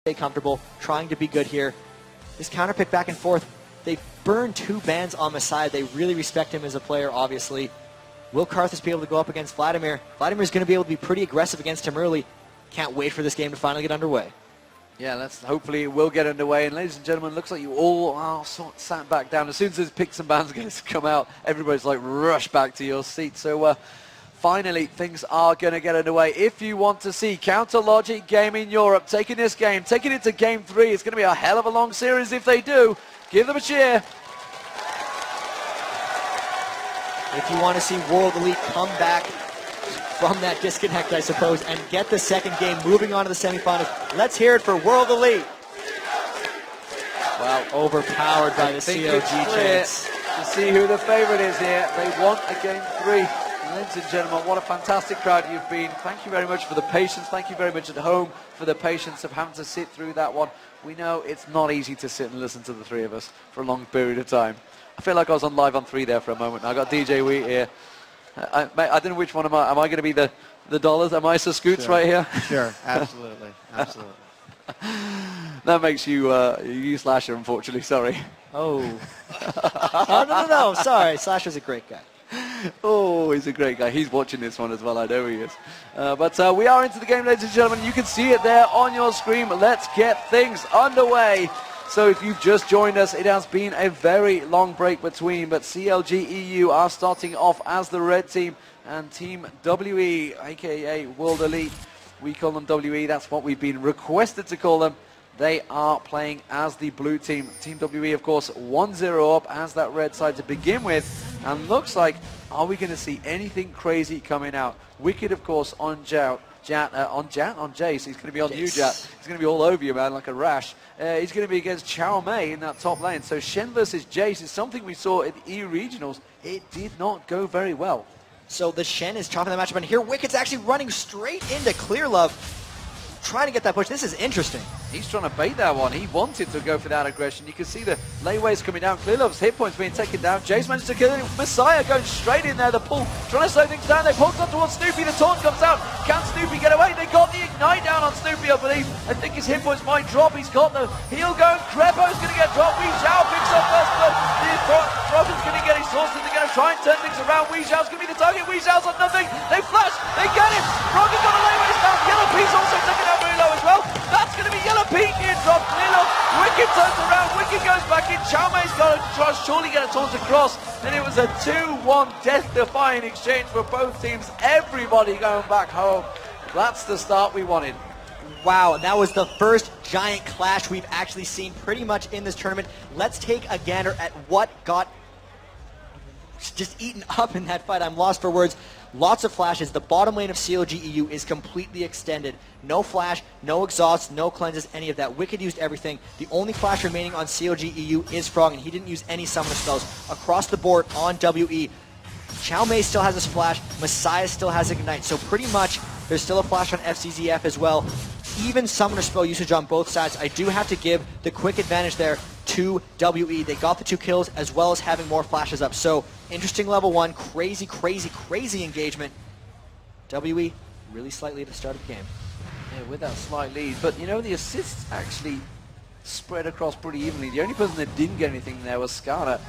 stay comfortable, trying to be good here. This counter pick back and forth, they burned 2 bans on Messiah. They really respect him as a player, obviously. Will Karthus be able to go up against Vladimir? Vladimir's going to be able to be pretty aggressive against him early. Can't wait for this game to finally get underway. Yeah, hopefully it will get underway. And ladies and gentlemen, looks like you all are sat back down. As soon as this picks and bans going to come out, everybody's like rush back to your seat. So finally, things are going to get underway. If you want to see Counter Logic Gaming Europe taking this game, taking it to Game 3, it's going to be a hell of a long series if they do. Give them a cheer. If you want to see World Elite come back from that disconnect, I suppose, and get the second game moving on to the semifinals, let's hear it for World Elite. Well, overpowered by the CLG Jayce. To see who the favorite is here. They want a Game 3. Ladies and gentlemen, what a fantastic crowd you've been. Thank you very much for the patience. Thank you very much at home for the patience of having to sit through that one. We know it's not easy to sit and listen to the three of us for a long period of time. I feel like I was on Live on 3 there for a moment. I got DJ Wheat here. I don't know which one am I. Am I going to be the dollars? Am I Sir Scoots right here? Sure, absolutely, absolutely. That makes you you Slasher, unfortunately. Sorry. Oh. Oh no! Sorry, Slasher's a great guy. Oh, he's a great guy. He's watching this one as well. I know he is. But we are into the game, ladies and gentlemen. You can see it there on your screen. Let's get things underway. So if you've just joined us, it has been a very long break between, but CLG EU are starting off as the red team, and Team WE, aka World Elite, we call them WE, that's what we've been requested to call them. They are playing as the blue team. Team WE, of course, 1-0 up as that red side to begin with, and looks like, are we going to see anything crazy coming out? Wicked, of course, on Jayce. He's going to be on you, Jat. He's going to be all over you, man, like a rash. He's going to be against Chow Mei in that top lane. So Shen versus Jayce is something we saw at the EU Regionals. It did not go very well. So the Shen is chopping the matchup, and here Wicked's actually running straight into Clear Love, trying to get that push. This is interesting. He's trying to bait that one. He wanted to go for that aggression. You can see the laneways coming down. Clear Love's hit points being taken down. Jayce managed to kill him. Messiah going straight in there. The pull, trying to slow things down. They poked up towards Snoopy. The taunt comes out. Can Snoopy get away? They got the ignite down on Snoopy, I believe. I think his hit points might drop. He's got the heal going. Crepo's going to get dropped. Wee Zhao picks up first blood. The is going to get exhausted. They're going to try and turn things around. Wee Zhao's going to be the target. Wee Zhao's on nothing. They flash. They get him. Rocket got a laneways down. Yellow P's also taken out very low as well. That's going to be Yellow P being dropped. Clear Love. Wicked turns around. Wicked goes back in. Chow Mei's got to try surely get a taunt across. And it was a 2-1 death-defying exchange for both teams. Everybody going back home. That's the start we wanted. Wow, that was the first giant clash we've actually seen pretty much in this tournament. Let's take a gander at what got just eaten up in that fight. I'm lost for words. Lots of flashes. The bottom lane of CLG EU is completely extended. No flash, no exhausts, no cleanses, any of that. Wicked used everything. The only flash remaining on CLG EU is Frog, and he didn't use any summoner spells. Across the board on WE, Chow Mei still has a splash. Messiah still has Ignite. So pretty much there's still a flash on FCZF as well. Even summoner spell usage on both sides. I do have to give the quick advantage there to WE. They got the 2 kills as well as having more flashes up. So interesting level 1. Crazy, crazy, crazy engagement. WE really slightly at the start of the game. Yeah, with that slight lead. But you know, the assists actually spread across pretty evenly. The only person that didn't get anything there was Skarner.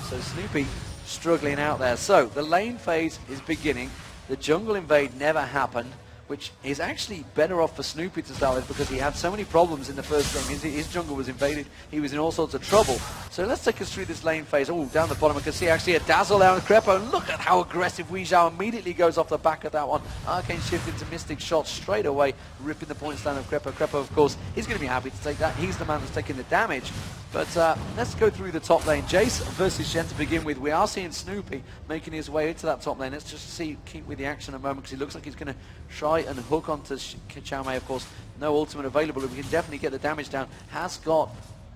So Snoopy struggling out there. So the lane phase is beginning. The jungle invade never happened, which is actually better off for Snoopy to start with because he had so many problems in the first game. His jungle was invaded. He was in all sorts of trouble. So let's take us through this lane phase. Oh, down the bottom I can see actually a dazzle there on Crepo. And look at how aggressive Wee Zhao immediately goes off the back of that one. Arcane shift into Mystic shot straight away, ripping the points down of Crepo. Crepo, of course, he's going to be happy to take that. He's the man that's taking the damage. But let's go through the top lane. Jayce versus Shen to begin with. We are seeing Snoopy making his way into that top lane. Let's just keep with the action a moment because he looks like he's going to try and hook onto Chow Mei. Of course, no ultimate available. We can definitely get the damage down. Has got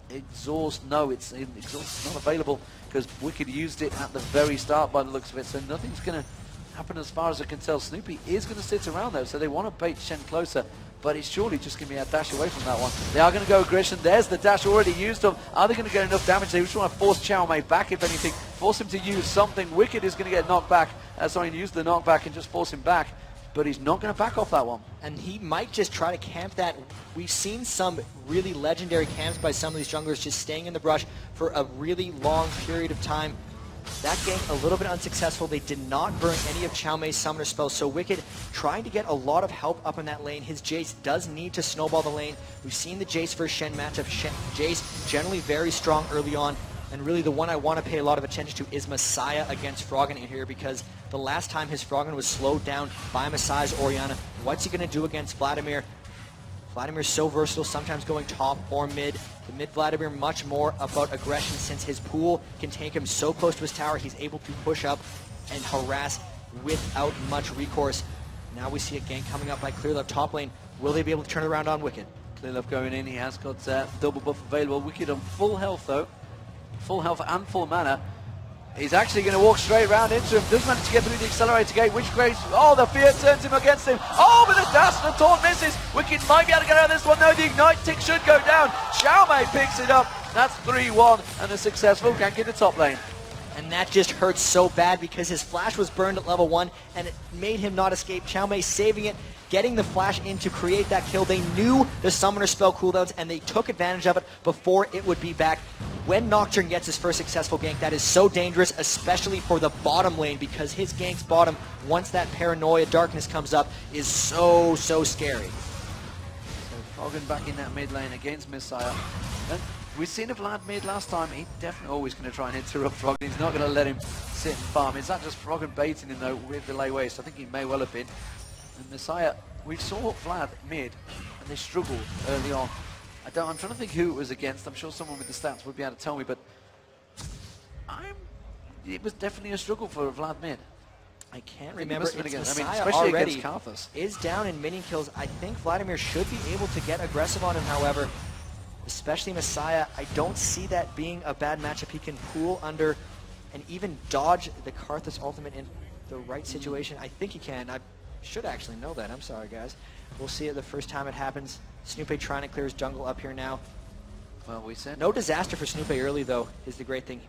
exhaust. No, it's exhaust not available because Wicked used it at the very start by the looks of it. So nothing's going to happen as far as I can tell. Snoopy is going to sit around though, so they want to bait Shen closer. But it's surely just going to be a dash away from that one. They are going to go aggression. There's the dash already used of. Are they going to get enough damage? They just want to force Chow Mei back, if anything. Force him to use something. Wicked is going to get knocked back. Use the knockback and just force him back. but he's not going to back off that one. And he might just try to camp that. We've seen some really legendary camps by some of these junglers just staying in the brush for a really long period of time. That gank a little bit unsuccessful. They did not burn any of Chow Mei's summoner spells, so Wicked trying to get a lot of help up in that lane. His Jayce does need to snowball the lane. We've seen the Jayce versus Shen matchup. Jayce generally very strong early on, and really the one I want to pay a lot of attention to is Messiah against Froggen in here, because the last time his Froggen was slowed down by Messiah's Orianna, what's he going to do against Vladimir? Vladimir's so versatile, sometimes going top or mid. The mid Vladimir much more about aggression, since his pool can take him so close to his tower, he's able to push up and harass without much recourse. Now we see a gank coming up by ClearLove top lane. Will they be able to turn it around on Wicked? ClearLove going in, he has got double buff available. Wicked on full health though. Full health and full mana. He's actually going to walk straight around into him. Does manage to get through the accelerator gate, which creates... Oh, the fear turns him against him. Oh, but the dash and the taunt misses. Wicked might be able to get out of this one. No, the ignite tick should go down. Chow Mei picks it up. That's 3-1 and a successful gank in the top lane. And that just hurts so bad because his flash was burned at level 1 and it made him not escape. Chow Mei saving it, getting the flash in to create that kill. They knew the summoner spell cooldowns and they took advantage of it before it would be back. When Nocturne gets his first successful gank, that is so dangerous, especially for the bottom lane, because his gank's bottom, once that paranoia darkness comes up, is so scary. So Froggen back in that mid lane against Messiah. And we've seen a Vlad mid last time. He's definitely always going to try and interrupt Froggen. He's not going to let him sit and farm. Is that just Froggen baiting him though with the lay waste? I think he may well have been. And Messiah, we saw Vlad mid and they struggled early on. I'm trying to think who it was against. I'm sure someone with the stats would be able to tell me, but it was definitely a struggle for Vlad mid. I can't remember. It's Messiah, especially against Karthus. Is down in minion kills. I think Vladimir should be able to get aggressive on him, however, especially Messiah. I don't see that being a bad matchup. He can pool under and even dodge the Karthus ultimate in the right situation. I think he can. I should actually know that. I'm sorry, guys. We'll see it the first time it happens. Snoopy trying to clear his jungle up here now. Well, we said no disaster for Snoopy early, though, is the great thing.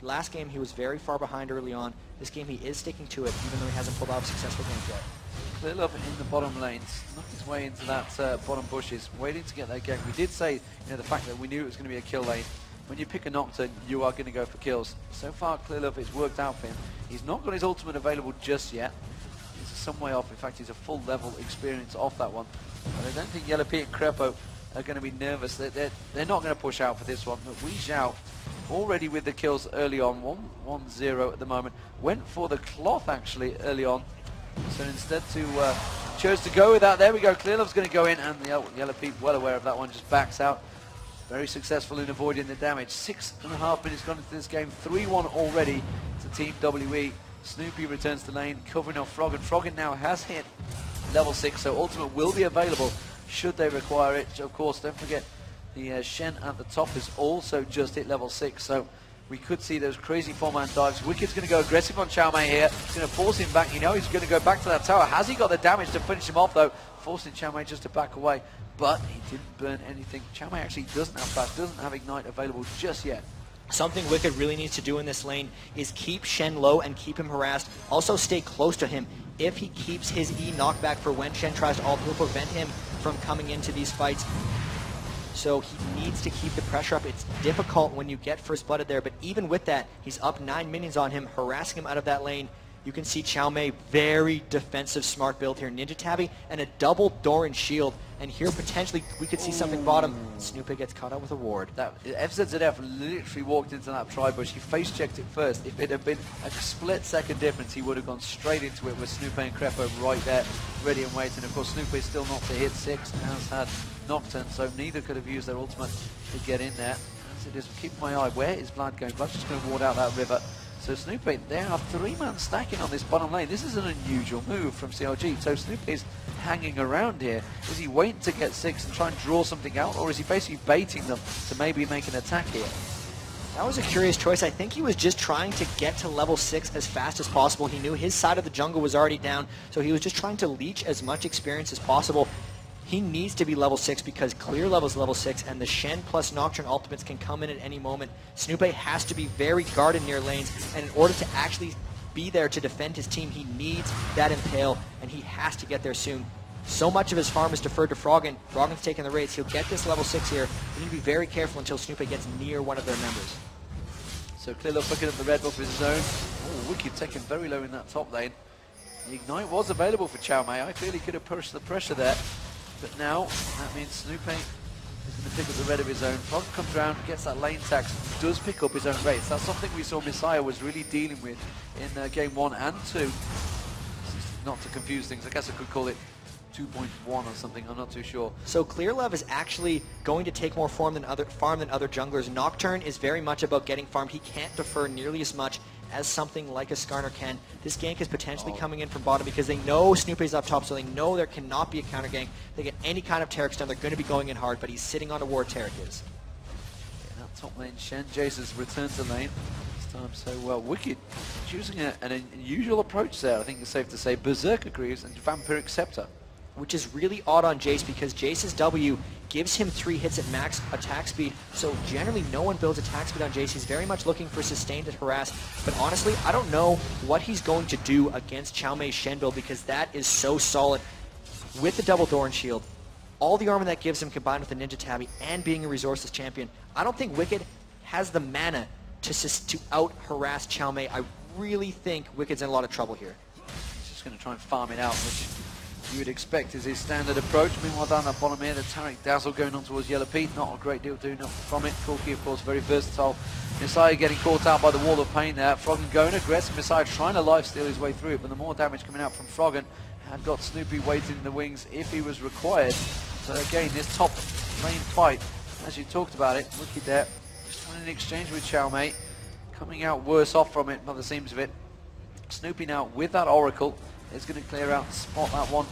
Last game, he was very far behind early on. This game, he is sticking to it, even though he hasn't pulled off successful games yet. ClearLove in the bottom lanes, knocked his way into that bottom bushes, waiting to get that gank. We did say, the fact that we knew it was going to be a kill lane. When you pick a Nocturne, you are going to go for kills. So far, ClearLove, it's worked out for him. He's not got his ultimate available just yet. He's some way off. In fact, he's a full level experience off that one. But I don't think Yellow Pete and Crepo are going to be nervous. They're not going to push out for this one. But Wei Xiao, already with the kills early on, 1-0 at the moment, went for the cloth actually early on. So instead chose to go with that. There we go. ClearLove's going to go in, and the Yellow Pete, well aware of that one, just backs out. Very successful in avoiding the damage. 6.5 minutes gone into this game. 3-1 already to Team WE. Snoopy returns to lane, covering off Froggen. Froggen now has hit level 6, so ultimate will be available should they require it. Of course, don't forget the Shen at the top has also just hit level 6, so we could see those crazy 4-man dives. Wicked's going to go aggressive on Chow Mei here. He's going to force him back. He's going to go back to that tower. Has he got the damage to finish him off, though? Forcing Chow Mei just to back away, but he didn't burn anything. Chow Mei actually doesn't have flash, doesn't have ignite available just yet. Something Wicked really needs to do in this lane is keep Shen low and keep him harassed. Also stay close to him. If he keeps his E knockback for when Shen tries to ult, he'll prevent him from coming into these fights. So he needs to keep the pressure up. It's difficult when you get first blooded there, but even with that, he's up 9 minions on him, harassing him out of that lane. You can see Chow Mei, very defensive, smart build here. Ninja Tabby and a double Doran shield. And here, potentially, we could see something bottom. Snoopy gets caught out with a ward. That FZZF literally walked into that tri-bush. He face-checked it first. If it had been a split-second difference, he would have gone straight into it with Snoopy and Crepo right there, ready and waiting. Of course, Snoopy still not to hit 6, has had Nocturne, so neither could have used their ultimate to get in there. As it is, keep my eye. Where is Vlad going? Vlad's just going to ward out that river. So Snoopy, they are 3-man stacking on this bottom lane. This is an unusual move from CLG. So Snoopy's hanging around here. Is he waiting to get 6 and try and draw something out, or is he basically baiting them to maybe make an attack here? That was a curious choice. I think he was just trying to get to level 6 as fast as possible. He knew his side of the jungle was already down, so he was just trying to leech as much experience as possible. He needs to be level 6 because clear level's level 6 and the Shen plus Nocturne ultimates can come in at any moment. Snoopy has to be very guarded near lanes, and in order to actually be there to defend his team. He needs that Impale, and he has to get there soon. So much of his farm is deferred to Froggen. Froggen's taking the race. He'll get this level 6 here. He need to be very careful until Snoopy gets near one of their members. So Clearlook looking at the red buff of his own. Oh, Wicked taken very low in that top lane. The Ignite was available for Xiaomei. I feel he could have pushed the pressure there. But now, that means Snoopy is going to pick up the red of his own. Froggen comes around, gets that lane tax, does pick up his own rates. That's something we saw Messiah was really dealing with in game 1 and 2. Not to confuse things, I guess I could call it 2.1 or something, I'm not too sure. So Clearlove is actually going to take more farm than other junglers. Nocturne is very much about getting farmed. He can't defer nearly as much as something like a Skarner can. This gank is potentially coming in from bottom because they know Snoopy's up top, so they know there cannot be a counter gank. They get any kind of Taric stun, they're going to be going in hard, but he's sitting on a ward. Taric is. Yeah, that top lane, Shen, Jayce has returned to lane. This time so Wicked choosing an unusual approach there, I think it's safe to say. Berserker Greaves and Vampiric Scepter. Which is really odd on Jayce because Jayce's W gives him 3 hits at max attack speed, so generally no one builds attack speed on Jayce. He's very much looking for sustained and harass, but honestly, I don't know what he's going to do against Xiaomei's Shen build because that is so solid. With the double Thorn Shield, all the armor that gives him combined with the Ninja Tabby and being a resourceless champion, I don't think Wicked has the mana to out-harass Xiaomei. I really think Wicked's in a lot of trouble here. He's just going to try and farm it out, which you would expect is his standard approach. Meanwhile, down that bottom here, the Taric Dazzle going on towards Yellow Pete. Not a great deal doing from it. Corki, of course, very versatile. Messiah getting caught out by the wall of pain there. Froggen going aggressive. Messiah trying to lifesteal his way through it, but the more damage coming out from Froggen had got Snoopy waiting in the wings if he was required. So again, this top lane fight, as you talked about it, Wicked there, just wanting an exchange with Xiaomei, coming out worse off from it by the seams of it. Snoopy now with that Oracle is going to clear out and spot that one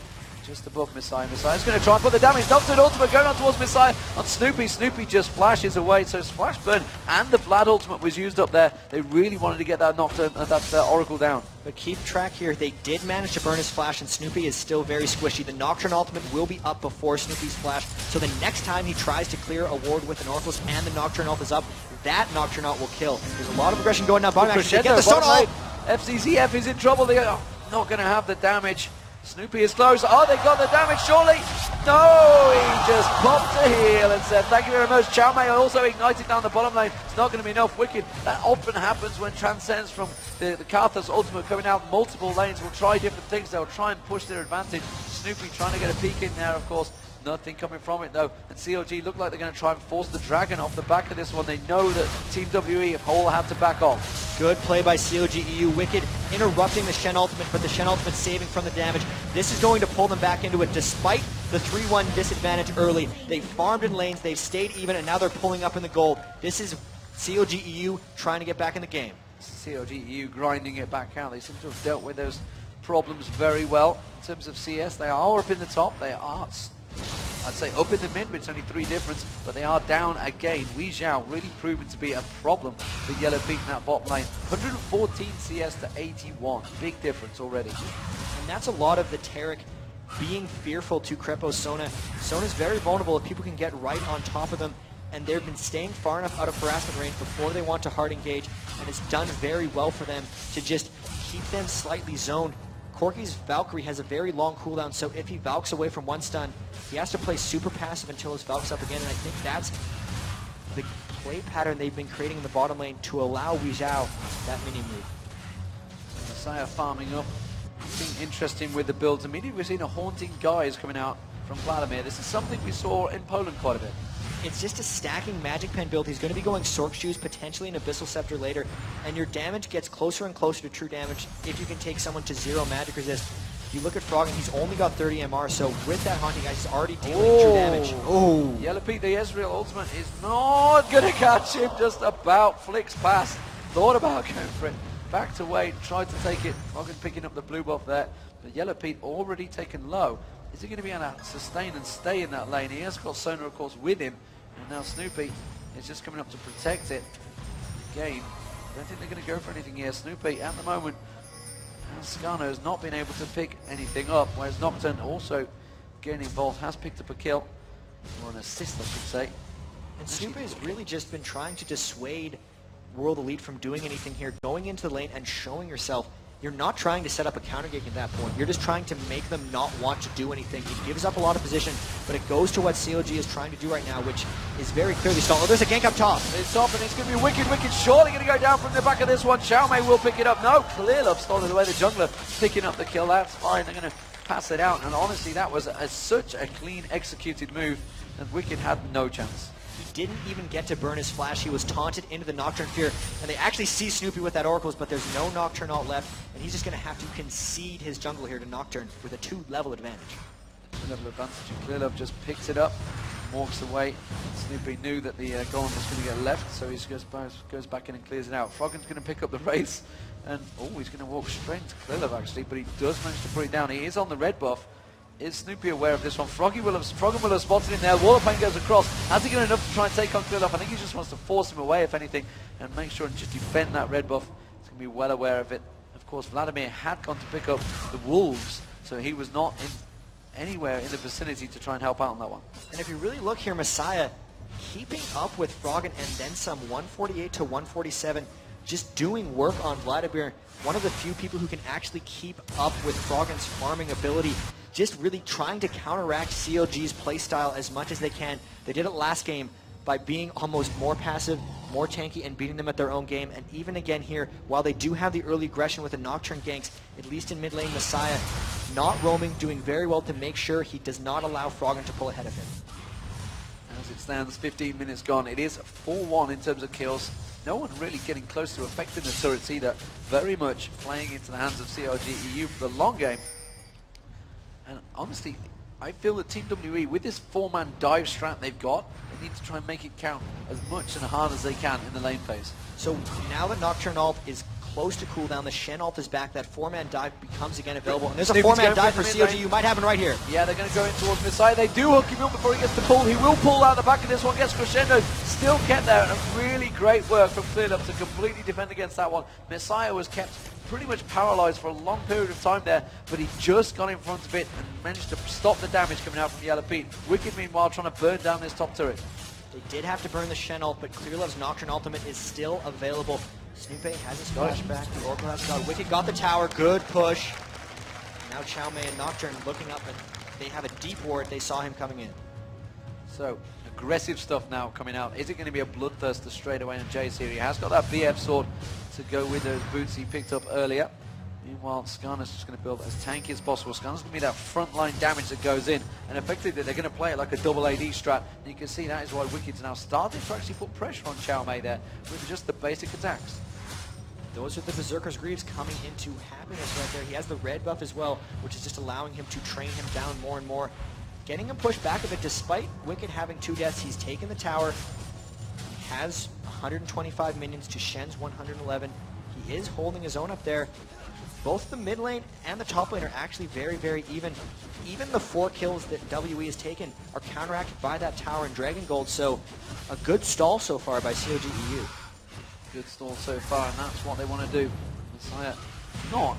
just above Messiah. Messiah's going to try and put the damage. Nocturne ultimate going on towards Messiah on Snoopy. Snoopy just flashes away. So Splash Burn and the Vlad ultimate was used up there. They really wanted to get that Nocturne, that Oracle down. But keep track here. They did manage to burn his flash, and Snoopy is still very squishy. The Nocturne ultimate will be up before Snoopy's flash. So the next time he tries to clear a ward with an Oracle's and the Nocturne ult is up, that Nocturne ult will kill. There's a lot of aggression going down bottom. Actually, get the Sona ult. FCZF is in trouble. They are not going to have the damage. Snoopy is close. Oh, they got the damage, surely. No, he just popped a heal and said, thank you very much. Xiaomei also ignited down the bottom lane. It's not going to be enough. Wicked. That often happens when Transcends from the Karthus ultimate coming out. Multiple lanes will try different things. They'll try and push their advantage. Snoopy trying to get a peek in there, of course. Nothing coming from it though, and CLG look like they're going to try and force the Dragon off the back of this one. They know that Team WE have all had to back off. Good play by CLG EU. Wicked interrupting the Shen ultimate, but the Shen ultimate saving from the damage. This is going to pull them back into it despite the 3-1 disadvantage early. They farmed in lanes, they've stayed even, and now they're pulling up in the gold. This is CLG EU trying to get back in the game. CLG EU grinding it back out. They seem to have dealt with those problems very well. In terms of CS, they are up in the top. They are, I'd say, up in the mid, but it's only 3 difference, but they are down again. Wei Xiao really proven to be a problem for Yellow Pete in that bottom lane. 114 CS to 81. Big difference already. And that's a lot of the Taric being fearful to Crepo's Sona. Sona's very vulnerable if people can get right on top of them, and they've been staying far enough out of harassment range before they want to hard engage, and it's done very well for them to just keep them slightly zoned. Corki's Valkyrie has a very long cooldown, so if he Valks away from one stun, he has to play super passive until his Valk's up again, and I think that's the play pattern they've been creating in the bottom lane to allow Wei Xiao that mini move. Messiah farming up, being interesting with the builds. Immediately we're seeing a Haunting Guise coming out from Vladimir. This is something we saw in Poland quite a bit. It's just a stacking Magic Pen build. He's going to be going Sork Shoes, potentially an Abyssal Scepter later, and your damage gets closer and closer to true damage if you can take someone to 0 magic resist. You look at Froggen, he's only got 30 MR, so with that Haunting Guise, he's already dealing true damage. Oh! Yellow Pete, the Ezreal ultimate is not going to catch him, just about flicks past. Thought about going for it, backed away, tried to take it. Froggen picking up the blue buff there, but Yellow Pete already taken low. Is he going to be able to sustain and stay in that lane? He has got Sona, of course, with him. And now Snoopy is just coming up to protect it. Again, I don't think they're going to go for anything here. Snoopy, at the moment, Skarner has not been able to pick anything up, whereas Nocturne also getting involved, has picked up a kill. Or an assist, I should say. And Snoopy has really just been trying to dissuade World Elite from doing anything here, going into the lane and showing yourself you're not trying to set up a counter gank at that point. You're just trying to make them not want to do anything. It gives up a lot of position, but it goes to what CLG is trying to do right now, which is very clearly stalled. Oh, there's a gank up top. It's up, and it's going to be Wicked. Wicked surely going to go down from the back of this one. Xiaomei will pick it up. No, Clearlove started away the jungler, picking up the kill. That's fine. They're going to pass it out, and honestly, that was such a clean executed move, and Wicked had no chance. He didn't even get to burn his flash. He was taunted into the Nocturne Fear, and they actually see Snoopy with that Oracles, but there's no Nocturne ult left, and he's just going to have to concede his jungle here to Nocturne with a 2-level advantage. 2-level advantage, and Clearlove just picks it up, walks away. Snoopy knew that the golem was going to get left, so he goes back in and clears it out. Froggen's going to pick up the race, and he's going to walk straight into Clearlove actually, but he does manage to put it down. He is on the red buff. Is Snoopy aware of this one? Froggen will have spotted him there. Wall of Pain goes across. Has he got enough to try and take on Clearlove? I think he just wants to force him away, if anything, and make sure and just defend that red buff. He's going to be well aware of it. Of course, Vladimir had gone to pick up the wolves, so he was not anywhere in the vicinity to try and help out on that one. And if you really look here, Messiah keeping up with Froggen and then some, 148 to 147, just doing work on Vladimir. One of the few people who can actually keep up with Froggen's farming ability, just really trying to counteract CLG's playstyle as much as they can. They did it last game by being almost more passive, more tanky, and beating them at their own game. And even again here, while they do have the early aggression with the Nocturne ganks, at least in mid lane, Messiah not roaming, doing very well to make sure he does not allow Froggen to pull ahead of him. As it stands, 15 minutes gone. It is 4-1 in terms of kills. No one really getting close to affecting the turrets either. Very much playing into the hands of CLG EU for the long game. And honestly, I feel that Team WE, with this 4-man dive strat they've got, they need to try and make it count as much and hard as they can in the lane phase. So now that Nocturne ult is close to cooldown, the Shen ult is back, that 4-man dive becomes again available, and there's a 4-man dive for CLG. You might have him right here. Yeah, they're going to go in towards Messiah. They do hook him up before he gets the pull. He will pull out the back of this one, gets crescendo, still get there, and really great work from Clearlove to completely defend against that one. Messiah was kept pretty much paralyzed for a long period of time there, but he just got in front of it and managed to stop the damage coming out from Yellow Pete. Wicked, meanwhile, trying to burn down this top turret. They did have to burn the Shen ult, but Clearlove's Nocturne ultimate is still available. Snoopy has his flashback, the Oracle has got. Wicked got the tower, good push. Now Xiaomei and Nocturne looking up, and they have a deep ward. They saw him coming in. So, aggressive stuff now coming out. Is it going to be a bloodthirster straight away on Jayce here? He has got that BF sword to go with those boots he picked up earlier. Meanwhile, Skarner's just going to build as tanky as possible. Skarner's going to be that frontline damage that goes in, and effectively they're going to play it like a double AD strat. And you can see that is why Wicked's now starting to actually put pressure on Xiaomei there with just the basic attacks. Those are the Berserker's Greaves coming into happiness right there. He has the red buff as well, which is just allowing him to train him down more and more. Getting him pushed back a bit, despite Wicked having 2 deaths. He's taken the tower. He has 125 minions to Shen's 111. He is holding his own up there. Both the mid lane and the top lane are actually very, very even. Even the 4 kills that WE has taken are counteracted by that tower and Dragon Gold, so a good stall so far by CLG EU. Good stall so far, and that's what they want to do. Messiah not.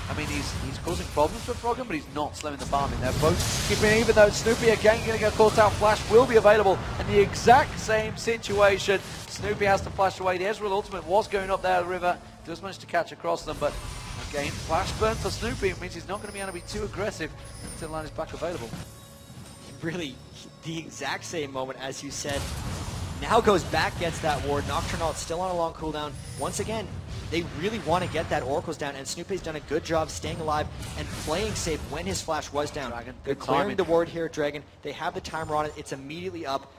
I mean, he's causing problems for Froggen, but he's not slowing the farming. They're both keeping even, though Snoopy again going to get caught out. Flash will be available in the exact same situation. Snoopy has to flash away. The Ezreal ultimate was going up there the river. Does manage to catch across them, but again, flash burn for Snoopy. It means he's not going to be able to be too aggressive until line is back available. Really, the exact same moment as you said. Now goes back, gets that ward. Nocturne ult still on a long cooldown. Once again, they really want to get that Oracles down, and Snoopy's done a good job staying alive and playing safe when his flash was down. Dragon, They're clearing the ward here, Dragon. They have the timer on it. It's immediately up.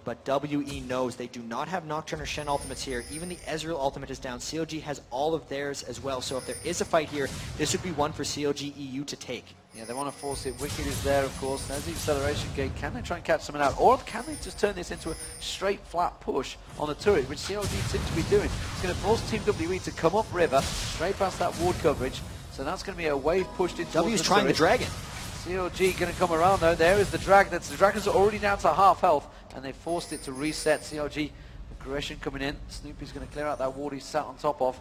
But WE knows they do not have Nocturne or Shen ultimates here. Even the Ezreal ultimate is down. CLG has all of theirs as well. So if there is a fight here, this would be one for CLG EU to take. Yeah, they want to force it. Wicked is there, of course. There's the acceleration gate. Can they try and catch someone out? Or can they just turn this into a straight, flat push on the turret, which CLG seems to be doing? It's going to force Team WE to come up river, straight past that ward coverage. So that's going to be a wave pushed into W's trying the dragon. CLG going to come around, though. There is the dragon. The dragon's already down to half health, and they forced it to reset. CLG aggression coming in. Snoopy's going to clear out that ward he's sat on top of.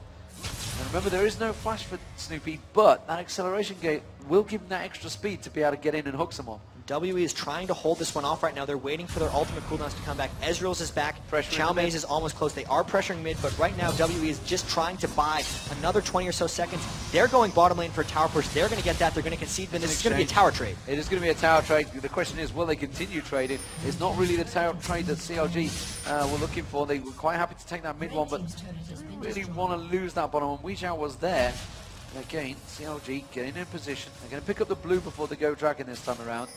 And remember, there is no flash for Snoopy, but that acceleration gate will give him that extra speed to be able to get in and hook someone. WE is trying to hold this one off right now. They're waiting for their ultimate cooldowns to come back. Ezreal's is back. Chow Mei's is almost close. They are pressuring mid, but right now WE is just trying to buy another 20 or so seconds. They're going bottom lane for a tower push. They're going to get that. They're going to concede, but this is going to be a tower trade. It is going to be a tower trade. The question is, will they continue trading? It's not really the tower trade that CLG were looking for. They were quite happy to take that mid one, but really want to lose that bottom one. Weezhou was there. Again, CLG getting in position. They're going to pick up the blue before they go dragon this time around.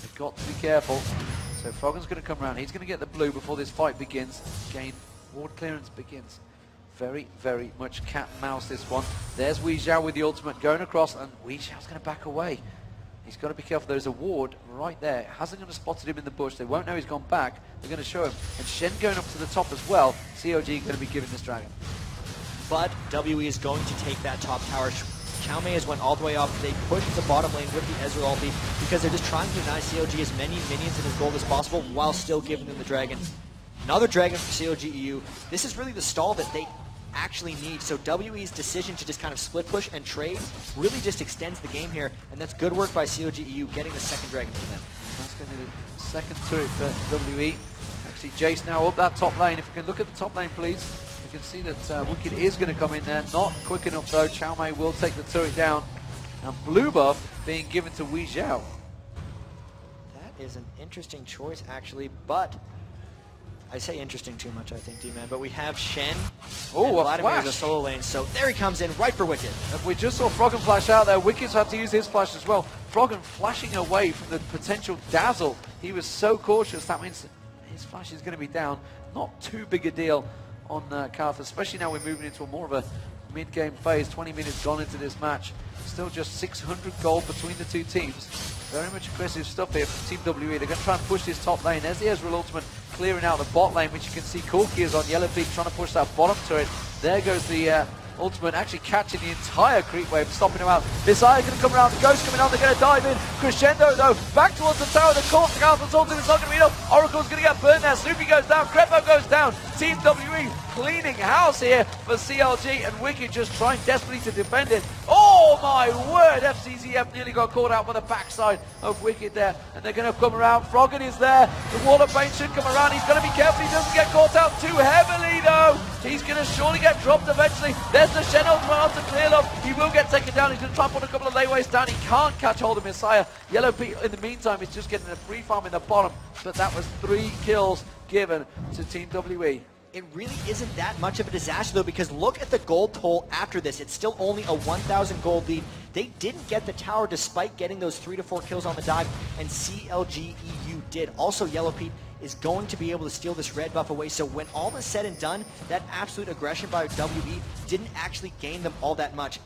They've got to be careful. So Froggen's going to come around. He's going to get the blue before this fight begins. Again, ward clearance begins. Very, very much cat and mouse this one. There's Weezhou with the ultimate going across, and Weezhou's going to back away. He's got to be careful. There's a ward right there. Hasn't going to spotted him in the bush. They won't know he's gone back. They're going to show him. And Shen going up to the top as well. CLG going to be giving this dragon. But WE is going to take that top tower. Chow Mei has went all the way off. They push the bottom lane with the Ezreal ulti because they're just trying to deny CLG as many minions in his gold as possible while still giving them the dragon. Another dragon for CLG EU. This is really the stall that they actually need. So WE's decision to just kind of split push and trade really just extends the game here, and that's good work by CLG EU getting the second dragon for them. That's going to be the second turret for WE. Actually, Jayce now up that top lane. If we can look at the top lane, please. You can see that Wicked is going to come in there. Not quick enough though. Chow Mei will take the turret down. And blue buff being given to Weezhou. That is an interesting choice actually, but I say interesting too much, I think, D-Man. But we have Shen. Oh, Vladimir is a solo lane, so there he comes in right for Wicked. And we just saw Froggen flash out there. Wicked's had to use his flash as well. Froggen flashing away from the potential dazzle. He was so cautious. That means his flash is going to be down. Not too big a deal on Karthus, especially now we're moving into a more of a mid-game phase. 20 minutes gone into this match. Still just 600 gold between the two teams. Very much aggressive stuff here from Team WE. They're going to try and push this top lane. There's the Ezreal ultimate clearing out the bot lane, which you can see Corki is on yellow peak trying to push that bottom turret. There goes the ultimate, actually catching the entire creep wave, stopping him out. Desire going to come around, the Ghost coming on, they're going to dive in. Crescendo though, back towards the tower, the court, the Karthus ultimate is not going to be enough. Oracle's going to get burned there, Snoopy goes down, Crepo goes down. Team WE cleaning house here for CLG, and Wicked just trying desperately to defend it. Oh my word, FCZF nearly got caught out by the backside of Wicked there, and they're going to come around. Froggen is there, the wall of pain should come around. He's going to be careful, he doesn't get caught out too heavily though. He's going to surely get dropped eventually. There's the Shen ultimate to clear up. He will get taken down. He's going to try and put a couple of layways down. He can't catch hold of Messiah. Yellow Pete in the meantime is just getting a free farm in the bottom, but that was 3 kills given to Team WE. It really isn't that much of a disaster though, because look at the gold toll after this. It's still only a 1,000 gold lead. They didn't get the tower despite getting those 3 to 4 kills on the dive, and CLG EU did. Also, Yellow Pete is going to be able to steal this red buff away, so when all is said and done, that absolute aggression by WE didn't actually gain them all that much.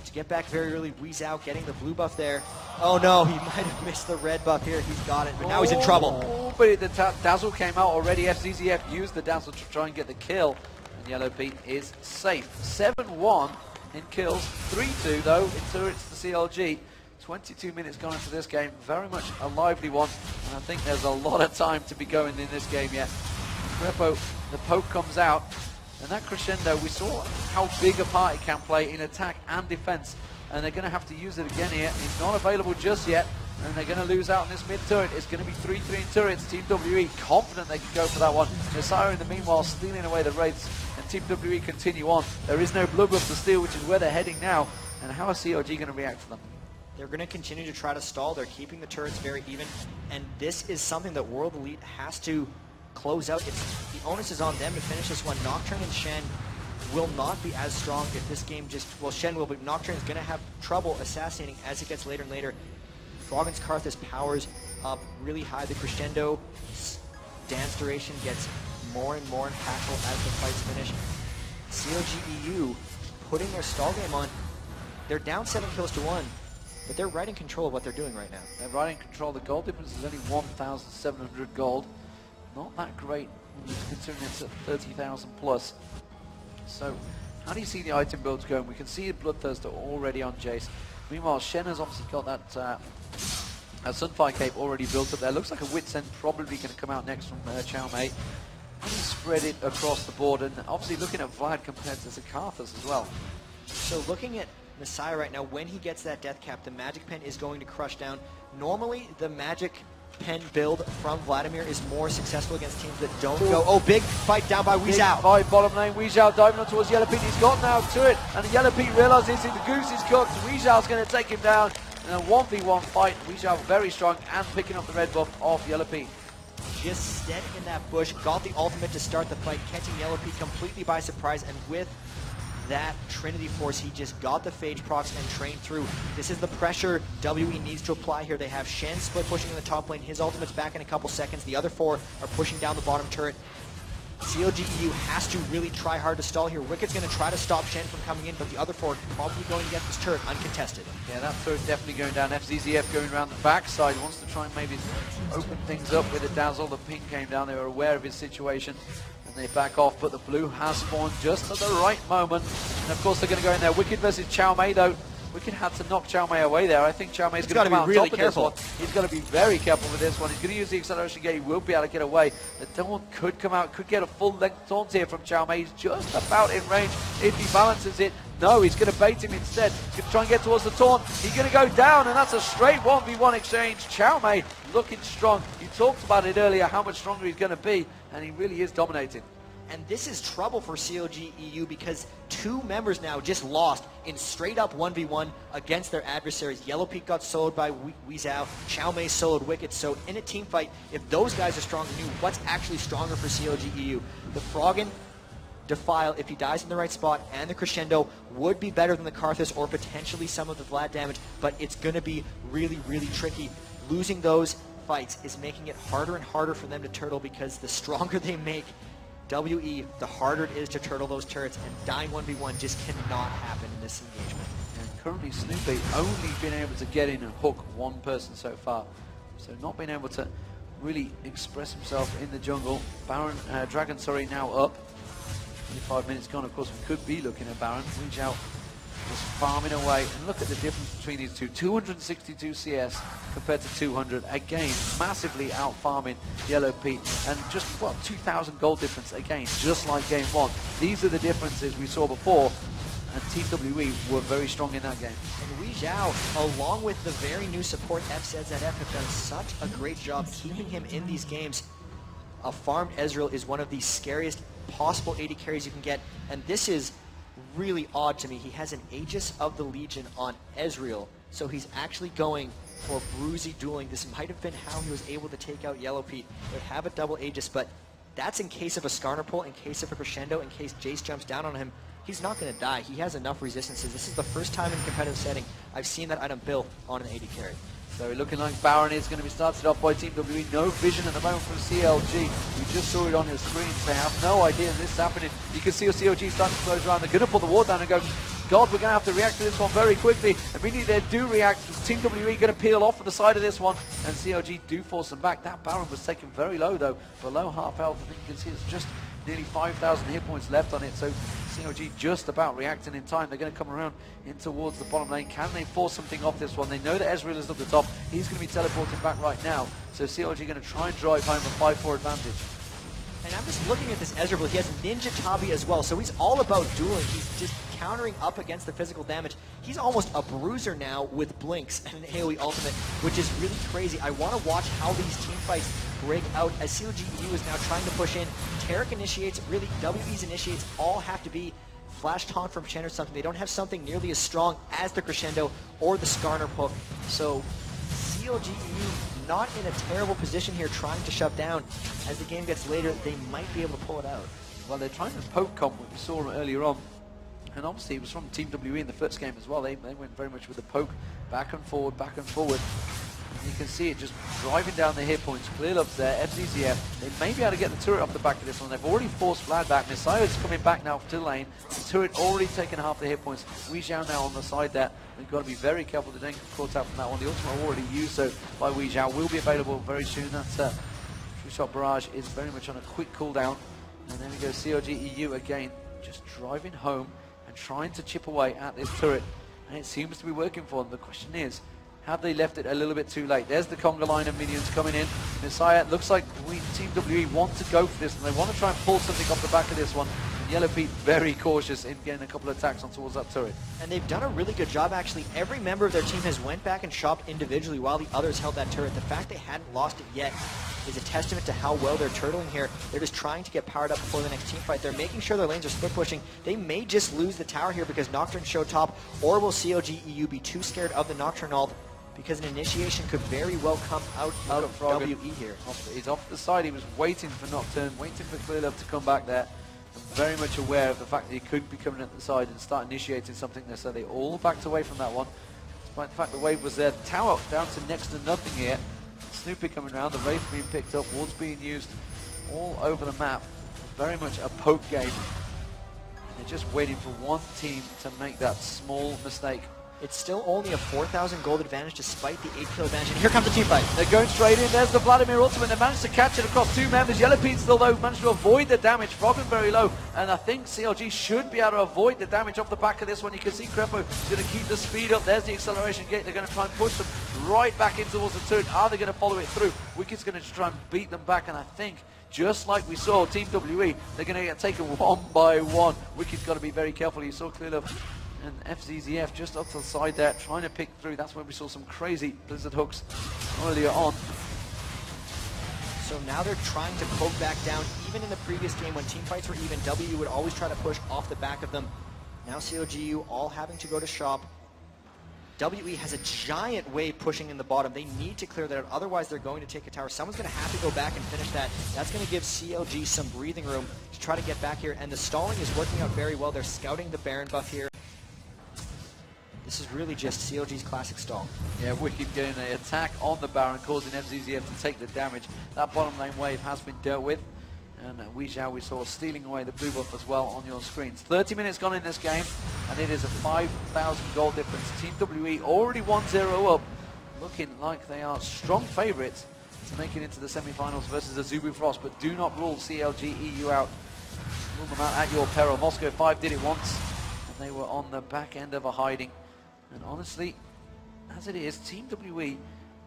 To get back very early, Weezhou getting the blue buff there. Oh no, he might have missed the red buff here. He's got it, but now he's in trouble. But the dazzle came out already. FCZF used the dazzle to try and get the kill, and Yellow Pete is safe. 7-1 in kills, 3-2 though in turrets to CLG. 22 minutes gone into this game, very much a lively one, and I think there's a lot of time to be going in this game yet. Crepo, the poke comes out, and that crescendo, we saw how big a part it can play in attack and defense, and they're going to have to use it again here. It's not available just yet, and they're going to lose out on this mid turret. It's going to be 3-3 in turrets. Team WE confident they can go for that one. Messiah in the meanwhile stealing away the wraiths, and Team WE continue on. There is no blood buff to steal, which is where they're heading now, and how is CLG going to react to them? They're going to continue to try to stall. They're keeping the turrets very even, and this is something that World Elite has to close out. The onus is on them to finish this one. Nocturne and Shen will not be as strong if this game just... Well, Shen will, but Nocturne is going to have trouble assassinating as it gets later and later. Froggen's Karthus powers up really high. The crescendo dance duration gets more and more impactful as the fights finish. CLG EU putting their stall game on. They're down 7 kills to 1. But they're right in control of what they're doing right now. They're right in control. The gold difference is only 1,700 gold. Not that great considering it's at 30,000 plus. So, how do you see the item builds going? We can see the Bloodthirster already on Jayce. Meanwhile, Shen has obviously got that Sunfire Cape already built up there. Looks like a Wit's End probably going to come out next from Chow Mei. And spread it across the board. And obviously looking at Vlad compared to Karthus as well. So looking at Messiah right now, when he gets that death cap, the magic pen is going to crush down. Normally, the magic pen build from Vladimir is more successful against teams that don't go. Oh, big fight down by Weezhao. Fight bottom lane, Weezhao diving up towards Yellow Pete. He's got now to it, and the Yellow Pete realizes the goose is cooked. Weezhao's going to take him down in a 1v1 fight. Weezhao very strong and picking up the red buff off Yellow Pete. Just steady in that bush, got the ultimate to start the fight, catching Yellow Pete completely by surprise, and with that Trinity Force, he just got the phage procs and trained through. This is the pressure WE needs to apply here. They have Shen split pushing in the top lane. His ultimate's back in a couple seconds. The other four are pushing down the bottom turret. CLG EU has to really try hard to stall here. Wicked's going to try to stop Shen from coming in, but the other four are probably going to get this turret uncontested. Yeah, that turret definitely going down. FZZF going around the backside. Wants to try and maybe open things up with a dazzle. The pink came down. They were aware of his situation. They back off, but the blue has spawned just at the right moment. And of course they're going to go in there. Wicked versus Chow Mei though. Wicked had to knock Chow Mei away there. I think Chow Mei's going to be really careful. He's got to be very careful with this one. He's going to use the acceleration gate. He will be able to get away. The taunt could come out, could get a full length taunt here from Chow Mei. He's just about in range if he balances it. No, he's going to bait him instead. He's going to try and get towards the taunt. He's going to go down, and that's a straight 1v1 exchange. Chow Mei looking strong. You talked about it earlier, how much stronger he's going to be, and he really is dominating. And this is trouble for CLG EU because two members now just lost in straight up 1v1 against their adversaries. Yellow Pete got soloed by Weezhao, Chow Mei soloed Wicked. So in a team fight, if those guys are strong than you, what's actually stronger for CLG EU? The Froggen Defile, if he dies in the right spot, and the Crescendo would be better than the Karthus or potentially some of the Vlad damage, but it's going to be really, really tricky. Losing those fights is making it harder and harder for them to turtle because the stronger they make WE, the harder it is to turtle those turrets, and dying 1v1 just cannot happen in this engagement. And currently Snoopy only been able to get in and hook one person so far, so not being able to really express himself in the jungle. Baron, Dragon, sorry, now up. 25 minutes gone, of course we could be looking at Baron. Weezhao just farming away, and look at the difference between these two. 262 CS compared to 200. Again, massively out farming Yellow Pete, and just, what, 2,000 gold difference again, just like game one. These are the differences we saw before, and Team WE were very strong in that game. And Weezhao, along with the very new support FZZF, have done such a great job keeping him in these games. A farmed Ezreal is one of the scariest possible AD carries you can get, and this is really odd to me. He has an Aegis of the Legion on Ezreal, so he's actually going for Bruzy dueling. This might have been how he was able to take out Yellow Pete. They have a double Aegis, but that's in case of a Skarner pull, in case of a Crescendo, in case Jayce jumps down on him. He's not going to die. He has enough resistances. This is the first time in competitive setting I've seen that item built on an AD carry. So looking like Baron is going to be started off by Team WE. No vision at the moment from CLG. We just saw it on your screen. They have no idea this is happening. You can see CLG starting to close around. They're going to pull the ward down and go, God, we're going to have to react to this one very quickly. Immediately they do react. Team WE going to peel off to the side of this one, and CLG do force them back. That Baron was taken very low though, below half health. I think you can see it's just nearly 5,000 hit points left on it. So CLG just about reacting in time. They're going to come around in towards the bottom lane. Can they force something off this one? They know that Ezreal is at the top. He's going to be teleporting back right now. So CLG going to try and drive home a 5-4 advantage. And I'm just looking at this Ezreal. He has Ninja Tabi as well, so he's all about dueling. He's just countering up against the physical damage. He's almost a bruiser now with Blinks and an AoE ultimate, which is really crazy. I want to watch how these team fights break out as CLG EU is now trying to push in. Taric initiates, really WE's initiates all have to be flash taunt from Shen or something. They don't have something nearly as strong as the Crescendo or the Skarner poke. So CLG EU not in a terrible position here trying to shut down. As the game gets later, they might be able to pull it out. Well, they're trying to poke comp, what we saw earlier on. And obviously it was from Team WE in the first game as well. They went very much with the poke, back and forward, back and forward. And you can see it just driving down the hit points. Clear ups there, FZZF. They may be able to get the turret off the back of this one. They've already forced Vlad back. Messiah's coming back now to lane. The turret already taken half the hit points. Weezhao now on the side there. We've got to be very careful to don't get caught out from that one. The ultimate already used so by Weezhao will be available very soon. That True Shot Barrage is very much on a quick cooldown. And then we go CLG EU again, just driving home and trying to chip away at this turret. And it seems to be working for them. The question is, have they left it a little bit too late? There's the conga line of minions coming in. Messiah, looks like Team WE want to go for this, and they want to try and pull something off the back of this one. and Yellow Pete very cautious in getting a couple of attacks on towards that turret. And they've done a really good job, actually. Every member of their team has went back and shopped individually while the others held that turret. The fact they hadn't lost it yet is a testament to how well they're turtling here. They're just trying to get powered up before the next team fight. They're making sure their lanes are split pushing. They may just lose the tower here because Nocturne showed top, or will CLG EU be too scared of the Nocturne ult? Because an initiation could very well come out of WE here. He's off the side. He was waiting for Nocturne, waiting for ClearLove to come back there. And very much aware of the fact that he could be coming at the side and start initiating something there. So they all backed away from that one. Despite the fact the wave was there. Tower down to next to nothing here. Snoopy coming around, the Wraith being picked up, wards being used all over the map. Very much a poke game. And they're just waiting for one team to make that small mistake. It's still only a 4,000 gold advantage despite the 8 kill advantage. And here comes the team fight. They're going straight in. There's the Vladimir ultimate. They managed to catch it across two members. Yellow Pete still though managed to avoid the damage. Frogman very low. And I think CLG should be able to avoid the damage off the back of this one. You can see Crepo is going to keep the speed up. There's the acceleration gate. They're going to try and push them right back in towards the turret. Are they going to follow it through? Wicked's going to try and beat them back. And I think, just like we saw Team WE, they're going to get taken one by one. Wicked's got to be very careful. You saw ClearLove and FZZF just up to the side there, trying to pick through. That's where we saw some crazy Blizzard hooks earlier on. So now they're trying to poke back down. Even in the previous game when team fights were even, W would always try to push off the back of them. Now CLGEU all having to go to shop. WE has a giant wave pushing in the bottom. They need to clear that out, otherwise they're going to take a tower. Someone's going to have to go back and finish that. That's going to give CLG some breathing room to try to get back here, and the stalling is working out very well. They're scouting the Baron buff here. This is really just CLG's classic stall. Yeah, Wicked getting an attack on the Baron, causing FZZF to take the damage. That bottom lane wave has been dealt with. And we saw stealing away the blue buff as well on your screens. 30 minutes gone in this game, and it is a 5,000 gold difference. Team WE already 1-0 up, looking like they are strong favourites to make it into the semi-finals versus Azubu Frost, but do not rule CLG EU out. Rule them out at your peril. Moscow 5 did it once, and they were on the back end of a hiding. And honestly, as it is, Team WE,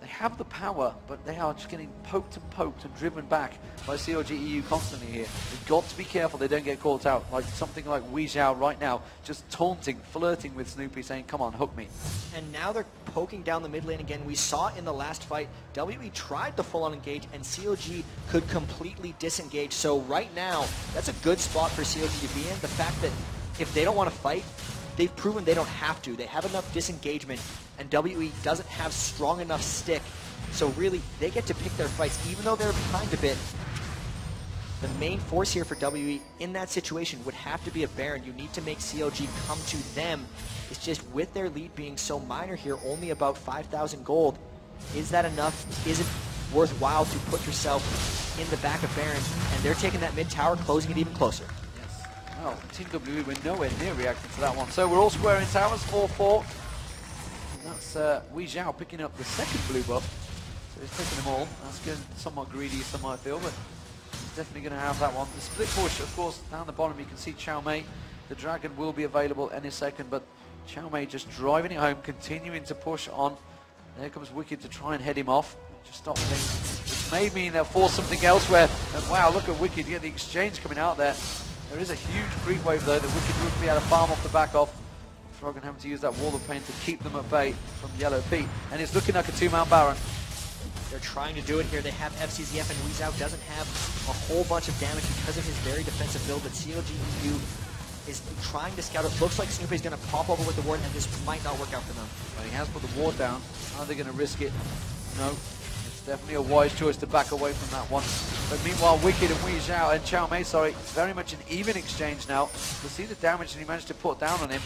they have the power, but they are just getting poked and driven back by CLG EU constantly here. They've got to be careful they don't get caught out, like something like Weizhou right now, just taunting, flirting with Snoopy, saying, come on, hook me. And now they're poking down the mid lane again. We saw in the last fight, WE tried to full-on engage, and CLG could completely disengage. So right now, that's a good spot for CLG to be in. The fact that if they don't want to fight, they've proven they don't have to. They have enough disengagement, and WE doesn't have strong enough stick. So really, they get to pick their fights, even though they're behind a bit. The main force here for WE in that situation would have to be a Baron. You need to make CLG come to them. It's just with their lead being so minor here, only about 5,000 gold. Is that enough? Is it worthwhile to put yourself in the back of Baron? And they're taking that mid tower, closing it even closer. Well, Team WE were nowhere near reacting to that one. So we're all square in towers, 4-4. And that's Weizhou picking up the second blue buff. So he's taking them all. That's good, somewhat greedy, some might feel, but he's definitely going to have that one. The split push, of course, down the bottom, you can see Chow Mei. The dragon will be available any second, but Chow Mei just driving it home, continuing to push on. There comes Wicked to try and head him off. Just stop things, which may mean they'll force something elsewhere. And wow, look at Wicked, you get the exchange coming out there. There is a huge creep wave though that Wicked would be able to farm off the back of. Froggen having to use that wall of pain to keep them at bay from Yellow Pete. And it's looking like a two-man Baron. They're trying to do it here. They have FCZF, and Weizhou doesn't have a whole bunch of damage because of his very defensive build, but CLG EU is trying to scout it. Looks like Snoopy's going to pop over with the ward, and this might not work out for them. But he has put the ward down. Are they going to risk it? No. Definitely a wise choice to back away from that one. But meanwhile, Wicked and Weizhou and Chow Mei, sorry, very much an even exchange now. We'll see the damage that he managed to put down on him.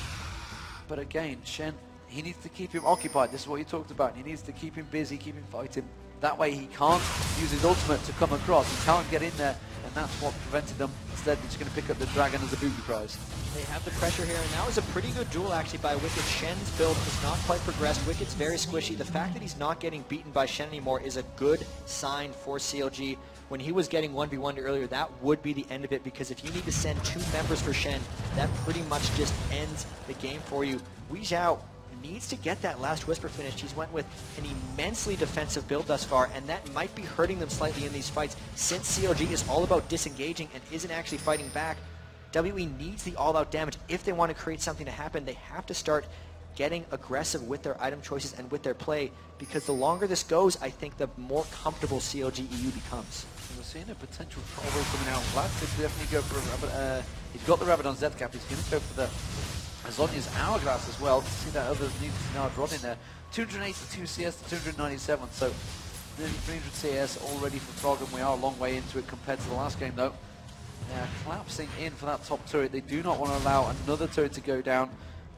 But again, Shen, he needs to keep him occupied. This is what you talked about. He needs to keep him busy, keep him fighting. That way he can't use his ultimate to come across. He can't get in there, and that's what prevented them. Instead, they're just going to pick up the dragon as a booty prize. They have the pressure here, and that was a pretty good duel actually by Wicked. Shen's build has not quite progressed. Wicked's very squishy. The fact that he's not getting beaten by Shen anymore is a good sign for CLG. When he was getting 1v1'd earlier, that would be the end of it, because if you need to send 2 members for Shen, that pretty much just ends the game for you. Weizhou needs to get that last Whisper finished. He's went with an immensely defensive build thus far, and that might be hurting them slightly in these fights, since CLG is all about disengaging and isn't actually fighting back. WE needs the all-out damage. If they want to create something to happen, they have to start getting aggressive with their item choices and with their play, because the longer this goes, I think the more comfortable CLGEU becomes. We're seeing a potential trouble coming out. Vlad could definitely go for he's got the Rabadon Zcap, he's going to go for the Azonia's Hourglass as well. See that other Nard rod in there. 282 CS to 297, so nearly 300 CS already for Frog, and we are a long way into it compared to the last game though. They're collapsing in for that top turret. They do not want to allow another turret to go down.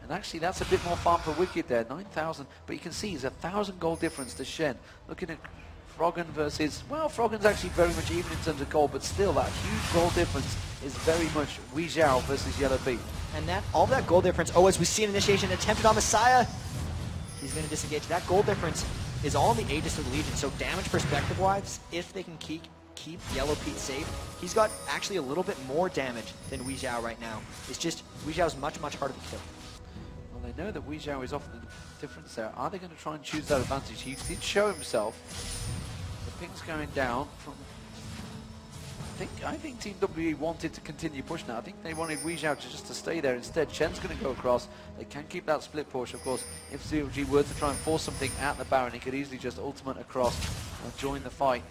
And actually that's a bit more farm for Wicked there, 9,000. But you can see it's a 1,000 gold difference to Shen. Looking at Froggen versus, well, Froggen's actually very much even in terms of gold, but still that huge gold difference is very much Weezhou versus Yellow Beat. And that all that gold difference, oh, as we see an initiation attempted on Messiah, he's going to disengage. That gold difference is all in the Aegis of the Legion, so damage perspective-wise, if they can keep Yellow Pete safe, he's got actually a little bit more damage than Weezhou right now. It's just, Weezhou's much, much harder to kill. Well, they know that Weezhou is often the difference there. Are they going to try and choose that advantage? He did show himself. The ping's going down from... I think Team WE wanted to continue pushing that. I think they wanted Weezhou to stay there. Instead, Shen's going to go across. They can keep that split push. Of course, if CLG were to try and force something at the Baron, he could easily just ultimate across and join the fight.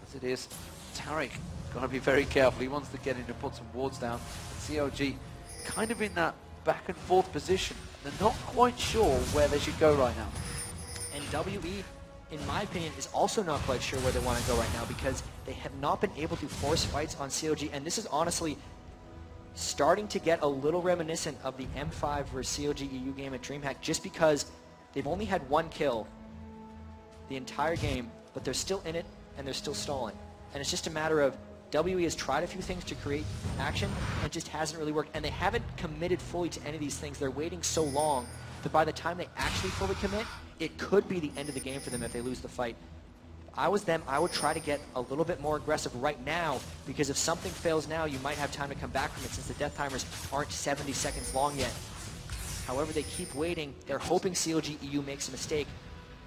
As it is, Taric got to be very careful. He wants to get in and put some wards down. CLG kind of in that back and forth position. They're not quite sure where they should go right now. And WE, in my opinion, is also not quite sure where they want to go right now, because they have not been able to force fights on CLG, and this is honestly starting to get a little reminiscent of the M5 versus CLG EU game at DreamHack, just because they've only had one kill the entire game, but they're still in it and they're still stalling. And it's just a matter of WE has tried a few things to create action, and it just hasn't really worked, and they haven't committed fully to any of these things. They're waiting so long that by the time they actually fully commit, it could be the end of the game for them if they lose the fight. If I was them, I would try to get a little bit more aggressive right now, because if something fails now, you might have time to come back from it, since the death timers aren't 70 seconds long yet. However, they keep waiting. They're hoping CLG EU makes a mistake,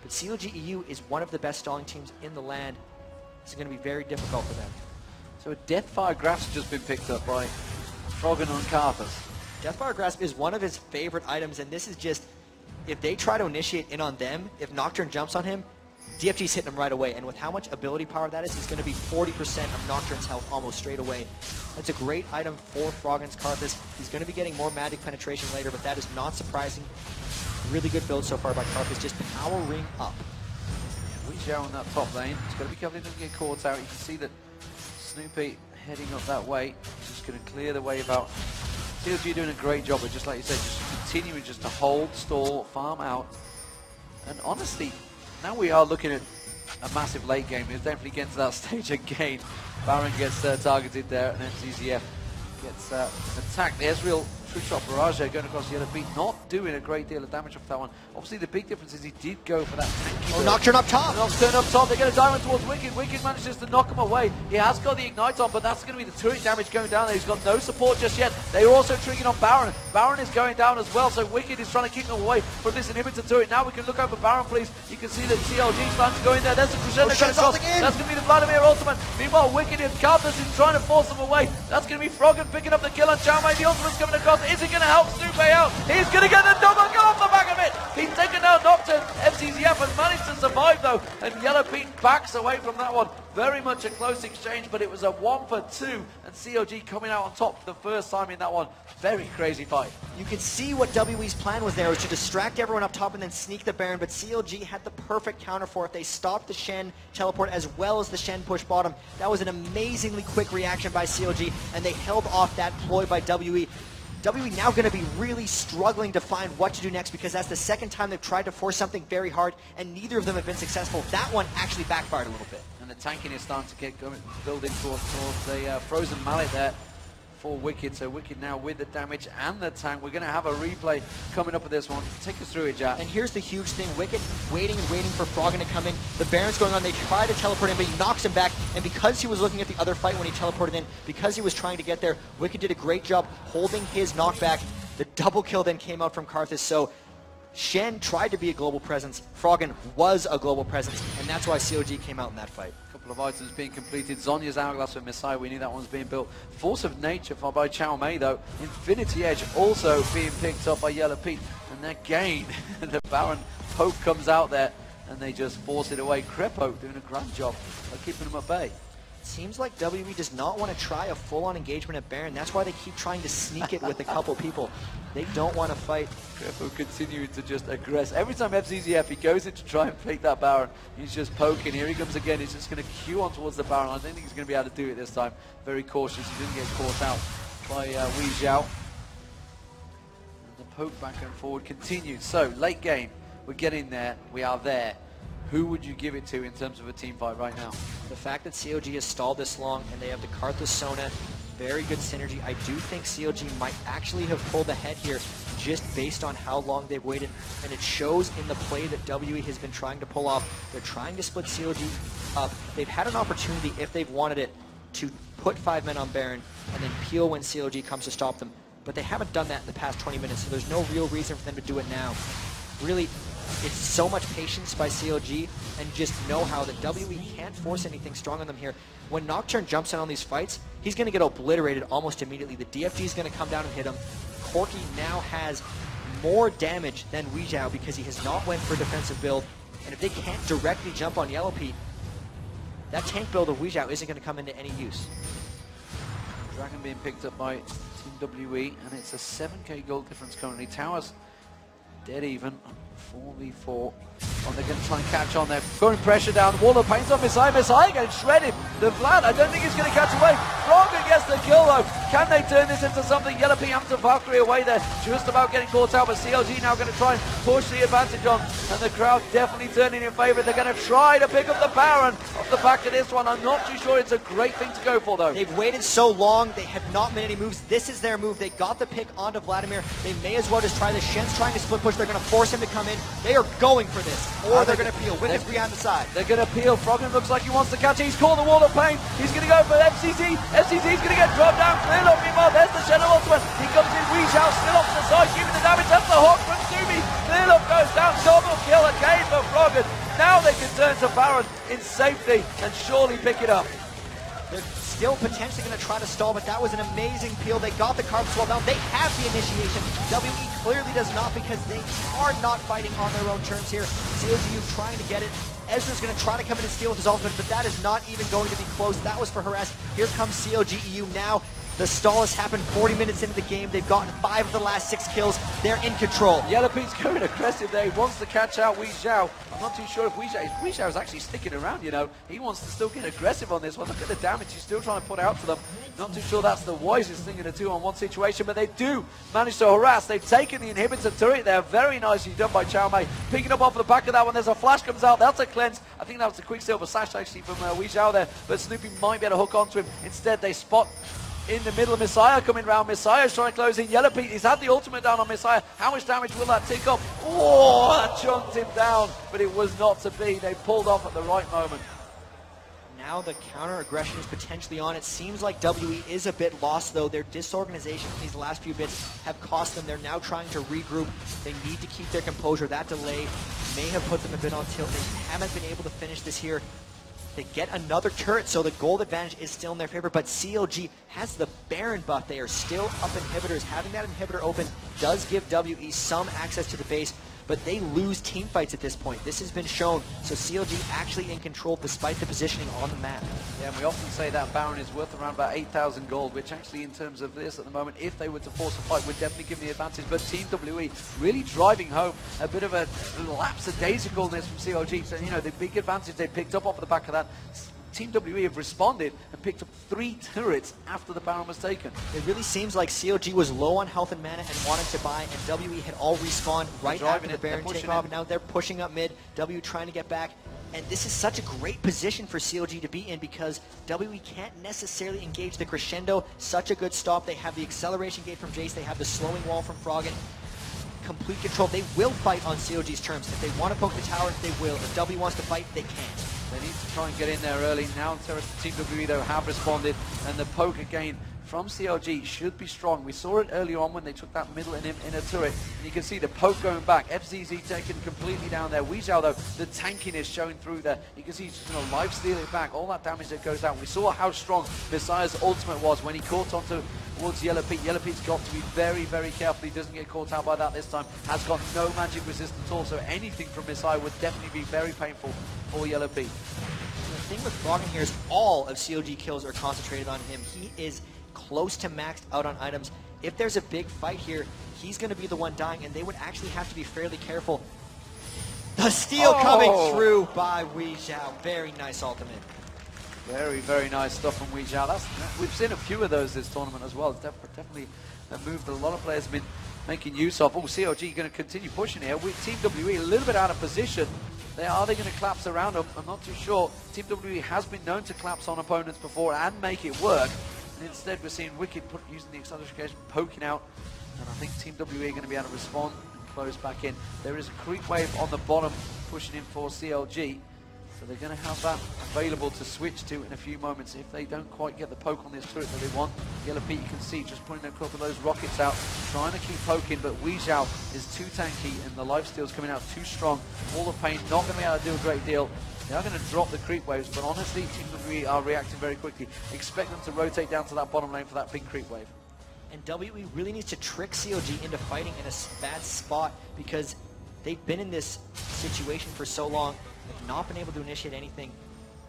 but CLG EU is one of the best stalling teams in the land. It's going to be very difficult for them. So a Deathfire Grasp just been picked up by Froggen on Karthus. Deathfire Grasp is one of his favorite items, and this is just, if they try to initiate in on them, if Nocturne jumps on him, DFG's hitting him right away, and with how much ability power that is, he's going to be 40% of Nocturne's health almost straight away. That's a great item for Froggen's Karthus. He's going to be getting more magic penetration later, but that is not surprising. Really good build so far by Karthus, just powering up. Weezhou on that top lane. He's got to be careful he doesn't get caught out. You can see that Snoopy heading up that way. Just going to clear the wave out. CLG doing a great job, but just like you said, just continuing just to hold, stall, farm out. And honestly, now we are looking at a massive late game. We're definitely getting to that stage again. Baron gets targeted there, and then ZZF gets attacked. The Ezreal true shot barrage there going across the other beat, not doing a great deal of damage off that one. Obviously, the big difference is he did go for that tanky. Oh, Nocturne up top! Nocturne up top. They're going to dive towards Wicked. Wicked manages to knock him away. He has got the Ignite on, but that's going to be the turret damage going down there. He's got no support just yet. They are also triggering on Baron. Baron is going down as well, so Wicked is trying to keep him away from this inhibitor turret. Now we can look over Baron, please. You can see that CLG is starting to go in there. There's a Crescendo going across. That's going to be the Vladimir ultimate. Meanwhile, Wicked and Karthus is trying to force them away. That's going to be Froggen picking up the kill on Chow Mei. The ultimate's coming across. Is it going to help Snoopy out? He's going to get the double kill off the back of it. He's taken down Nocturne. FCZF has managed to survive though, and Yellow Pete backs away from that one. Very much a close exchange, but it was a 1 for 2, and CLG coming out on top for the first time in that one. Very crazy fight. You could see what WE's plan was there, was to distract everyone up top and then sneak the Baron, but CLG had the perfect counter for it. They stopped the Shen teleport as well as the Shen push bottom. That was an amazingly quick reaction by CLG, and they held off that ploy by WE. WE now going to be really struggling to find what to do next, because that's the second time they've tried to force something very hard, and neither of them have been successful. That one actually backfired a little bit. And the tanking is starting to get building towards the frozen mallet there for Wicked. So Wicked now with the damage and the tank. We're going to have a replay coming up with this one. Take us through it, Jack. And here's the huge thing. Wicked waiting and waiting for Froggen to come in. The Baron's going on. They try to teleport him, but he knocks him back. And because he was looking at the other fight when he teleported in, because he was trying to get there, Wicked did a great job holding his knockback. The double kill then came out from Karthus. So Shen tried to be a global presence. Froggen was a global presence, and that's why CLG came out in that fight. A couple of items being completed. Zhonya's Hourglass with Messiah, we knew that one's being built. Force of Nature by Chow Mei though. Infinity Edge also being picked up by Yellow Pete. And again, the Baron poke comes out there and they just force it away. Crepo doing a grand job of keeping them at bay. Seems like WE does not want to try a full-on engagement at Baron. That's why they keep trying to sneak it with a couple people. They don't want to fight. Crepo continuing to just aggress. Every time FZZF, he goes in to try and take that Baron, he's just poking. Here he comes again. He's just going to queue on towards the Baron. I don't think he's going to be able to do it this time. Very cautious. He didn't get caught out by Wei Xiao. And the poke back and forward continues. So, late game. We're getting there. We are there. Who would you give it to in terms of a team fight right now? The fact that CLG has stalled this long and they have the Karthus Sona, very good synergy. I do think CLG might actually have pulled ahead here just based on how long they've waited. And it shows in the play that WE has been trying to pull off. They're trying to split CLG up. They've had an opportunity, if they've wanted it, to put 5 men on Baron and then peel when CLG comes to stop them. But they haven't done that in the past 20 minutes, so there's no real reason for them to do it now. Really, it's so much patience by CLG and just know-how that WE can't force anything strong on them here. When Nocturne jumps in on these fights, he's going to get obliterated almost immediately. The DFG is going to come down and hit him. Corki now has more damage than Wei Xiao because he has not went for a defensive build. And if they can't directly jump on Yellow Pete, that tank build of Wei Xiao isn't going to come into any use. Dragon being picked up by Team WE, and it's a 7k gold difference currently. Towers dead even. 4v4. And they're going to try and catch on there. Throwing pressure down. Wall of paints on Messiah. Messiah getting shredded. The Vlad, I don't think he's going to catch away. Froggen gets the kill though. Can they turn this into something? Yellow Pete having to Valkyrie away there. Just about getting caught out. But CLG now going to try and push the advantage on. And the crowd definitely turning in favour. They're going to try to pick up the Baron off the back of this one. I'm not too sure it's a great thing to go for though. They've waited so long. They have not made any moves. This is their move. They got the pick onto Vladimir. They may as well just try this. Shen's trying to split push. They're going to force him to come in. They are going for this. Or they're going to peel with the free on the side. They're going to peel. Froggen looks like he wants to catch it. He's caught the wall of pain. He's going to go for FCZ. FCZ's going to get dropped down. Clear up meanwhile. There's the Shen ultimate. He comes in. Wei Xiao still off to the side, keeping the damage. That's the Hawk from Zumi. Clear up goes down. Double kill again for Froggen. Now they can turn to Baron in safety and surely pick it up. They're still potentially going to try to stall, but that was an amazing peel. They got the Karthus well down. They have the initiation. WE clearly does not because they are not fighting on their own terms here. CLGEU trying to get it. Ezra's going to try to come in and steal with his ultimate, but that is not even going to be close. That was for harass. Here comes CLGEU now. The stall has happened 40 minutes into the game. They've gotten 5 of the last 6 kills. They're in control. Yellow Pete's going aggressive there. He wants to catch out Wei Xiao. I'm not too sure if Wei Xiao is actually sticking around, you know. He wants to still get aggressive on this one. Look at the damage he's still trying to put out to them. Not too sure that's the wisest thing in a 2-on-1 situation, but they do manage to harass. They've taken the inhibitor turret there. Very nicely done by Chow Mei. Picking up off the back of that one. There's a flash comes out. That's a cleanse. I think that was a quick silver slash actually from Wei Xiao there, but Snoopy might be able to hook onto him. Instead, they spot in the middle of Messiah coming round. Messiah's trying to close in. Yellow Pete, he's had the ultimate down on Messiah. How much damage will that tick up? Oh, that chunked him down, but it was not to be. They pulled off at the right moment. Now the counter aggression is potentially on. It seems like WE is a bit lost though. Their disorganization in these last few bits have cost them. They're now trying to regroup. They need to keep their composure. That delay may have put them a bit on tilt. They haven't been able to finish this here. They get another turret, so the gold advantage is still in their favor, but CLG has the Baron buff. They are still up inhibitors. Having that inhibitor open does give WE some access to the base, but they lose team fights at this point. This has been shown, so CLG actually in control despite the positioning on the map. Yeah, and we often say that Baron is worth around about 8,000 gold, which actually in terms of this at the moment, if they were to force a fight, would definitely give them the advantage. But Team WE really driving home a bit of a lapse of daisicalness from CLG. So, you know, the big advantage they picked up off the back of that. Team WE have responded and picked up 3 turrets after the Baron was taken. It really seems like CLG was low on health and mana and wanted to buy, and WE had all respawned right after the Baron takeoff. Now they're pushing up mid, WE trying to get back. And this is such a great position for CLG to be in because WE can't necessarily engage the crescendo. Such a good stop. They have the acceleration gate from Jayce. They have the slowing wall from Froggen. Complete control. They will fight on CLG's terms. If they want to poke the tower, they will. If WE wants to fight, they can. They need to try and get in there early. Now Team WE though have responded, and the poke again from CLG should be strong. We saw it earlier on when they took that middle inner turret, and you can see the poke going back. FZZ taken completely down there. Weezhou though, the tankiness showing through there. You can see he's just going to life-steal it back. All that damage that goes out. We saw how strong Messiah's ultimate was when he caught onto towards Yellow Pete. Yellow Pete's got to be very, very careful. He doesn't get caught out by that this time. Has got no magic resist at all, so anything from Messiah would definitely be very painful for Yellow Pete. The thing with Froggen here is all of CLG kills are concentrated on him. He is close to maxed out on items. If there's a big fight here, he's going to be the one dying, and they would actually have to be fairly careful. The steal coming through by Weezhou. Very nice ultimate. Very, very nice stuff from Weezhou. We've seen a few of those this tournament as well. It's definitely a move that a lot of players have been making use of. Oh, CLG going to continue pushing here. With Team WE a little bit out of position. Are they going to collapse around them? I'm not too sure. Team WE has been known to collapse on opponents before and make it work. And instead we're seeing Wicked using the acceleration, poking out. And I think Team WE are going to be able to respond and close back in. There is a creep wave on the bottom pushing in for CLG. So they're going to have that available to switch to in a few moments if they don't quite get the poke on this turret that they want. Yellow Pete, you can see, just putting a couple of those rockets out, trying to keep poking, but Weezhou is too tanky and the lifesteal's coming out too strong. All the pain, not going to be able to do a great deal. They are going to drop the creep waves, but honestly, Team WE are reacting very quickly. Expect them to rotate down to that bottom lane for that big creep wave. And WE really needs to trick CLG into fighting in a bad spot because they've been in this situation for so long. They've not been able to initiate anything.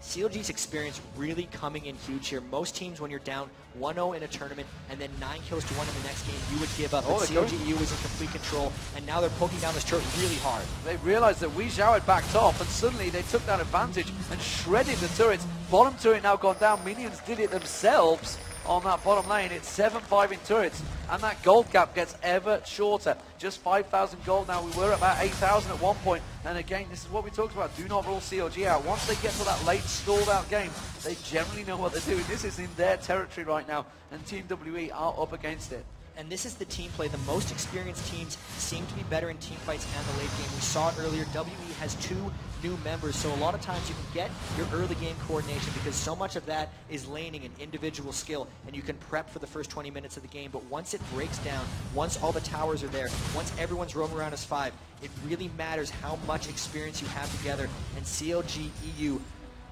CLG's experience really coming in huge here. Most teams, when you're down 1-0 in a tournament and then 9 kills to 1 in the next game, you would give up. But CLG EU is in complete control, and now they're poking down this turret really hard. They realized that Weezhou had backed off, and suddenly they took that advantage and shredded the turrets. Bottom turret now gone down. Minions did it themselves on that bottom lane. It's 7-5 in turrets, and that gold gap gets ever shorter. Just 5,000 gold now. We were at about 8,000 at one point, and again, this is what we talked about. Do not rule CLG out. Once they get to that late stalled out game, they generally know what they're doing. This is in their territory right now, and Team WE are up against it. And this is the team play. The most experienced teams seem to be better in team fights and the late game. We saw it earlier. WE has 2 new members, so a lot of times you can get your early game coordination because so much of that is laning and individual skill, and you can prep for the first 20 minutes of the game. But once it breaks down, once all the towers are there, once everyone's roaming around as 5, it really matters how much experience you have together. And CLG EU,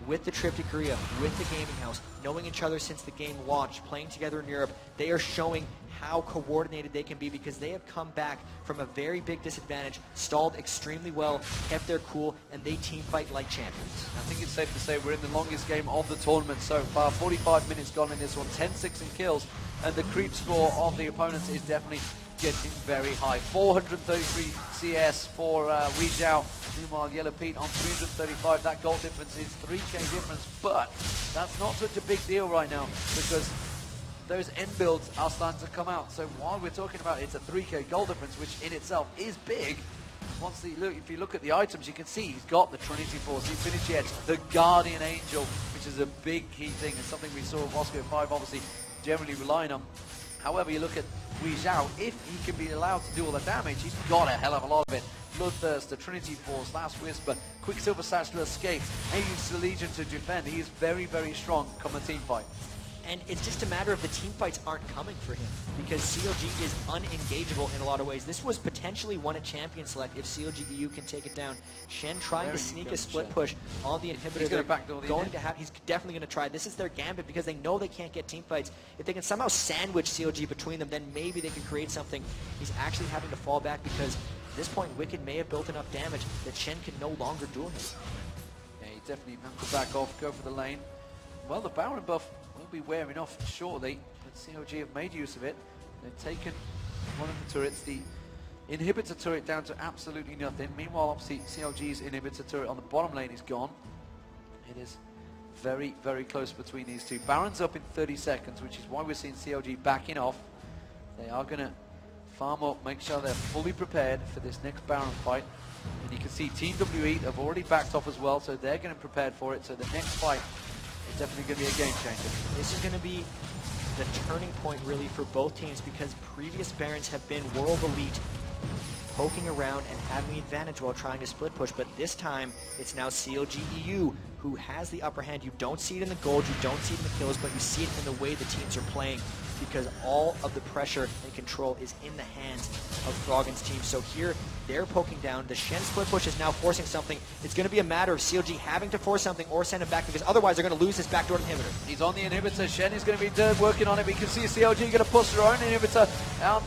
with the trip to Korea, with the gaming house, knowing each other since the game launched, playing together in Europe, they are showing how coordinated they can be because they have come back from a very big disadvantage, stalled extremely well, kept their cool, and they team fight like champions. I think it's safe to say we're in the longest game of the tournament so far. 45 minutes gone in this one, 10-6 in kills, and the creep score of the opponents is definitely getting very high. 433 CS for Weezhou. Meanwhile, Yellow Pete on 335. That gold difference is 3k difference, but that's not such a big deal right now because those end builds are starting to come out. So while we're talking about it's a 3k gold difference, which in itself is big, if you look at the items, you can see he's got the Trinity Force, the Infinity Edge, the Guardian Angel, which is a big key thing and something we saw of Oscar 5 obviously generally relying on. However, you look at Weezhou, if he can be allowed to do all the damage, he's got a hell of a lot of it. Bloodthirst, the Trinity Force, Last Whisper, Quicksilver Sash to escape, Aliens to Legion to defend. He is very, very strong come a team fight. And it's just a matter of the team fights aren't coming for him because CLG is unengageable in a lot of ways. This was potentially won at Champion Select if CLG EU can take it down. Shen trying to sneak a split push on the inhibitor. He's going to backdoor the He's definitely going to try. This is their gambit because they know they can't get team fights. If they can somehow sandwich CLG between them, then maybe they can create something. He's actually having to fall back because at this point Wicked may have built enough damage that Shen can no longer duel him. Yeah, he definitely has to back off, go for the lane. Well, the Baron buff will be wearing off shortly, but CLG have made use of it. They've taken one of the turrets, the inhibitor turret, down to absolutely nothing. Meanwhile, obviously, CLG's inhibitor turret on the bottom lane is gone. It is very, very close between these two. Baron's up in 30 seconds, which is why we're seeing CLG backing off. They are going to farm up, make sure they're fully prepared for this next Baron fight. And you can see Team WE have already backed off as well, so they're getting prepared for it. So the next fight is definitely going to be a game changer. This is going to be the turning point really for both teams because previous Barons have been World Elite poking around and having the advantage while trying to split push, but this time it's now CLG EU who has the upper hand. You don't see it in the gold, you don't see it in the kills, but you see it in the way the teams are playing. because all of the pressure and control is in the hands of Froggen's team. So here, they're poking down. The Shen split push is now forcing something. It's going to be a matter of CLG having to force something or send him back, because otherwise they're going to lose this backdoor inhibitor. He's on the inhibitor. Shen is going to be working on it. We can see CLG going to push their own inhibitor.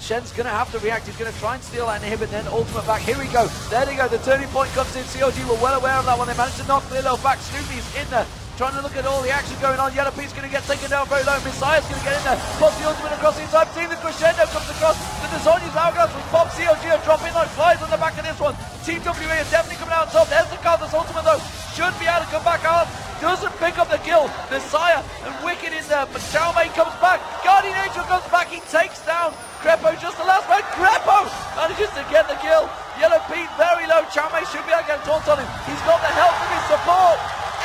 Shen's going to have to react. He's going to try and steal that inhibitor, then ultimate back. Here we go. There they go. The turning point comes in. CLG were well aware of that one. They managed to knock Lilo back. Snoopy's in there, trying to look at all the action going on. Yellow Pete's going to get taken down very low. Messiah's going to get in there. Pops the ultimate across the inside. See the crescendo comes across. The Desonia's hourglass with Pop. CLG are dropping like flies on the back of this one. Team WA is definitely coming out on top. There's the Karthus ultimate though. Should be able to come back out. Doesn't pick up the kill. Messiah and Wicked in there, but Xiaomei comes back. Guardian Angel comes back. He takes down Crepo, just the last man. Crepo manages to get the kill. Yellow Pete very low. Xiaomei should be able to get a taunt on him. He's got the help of his support.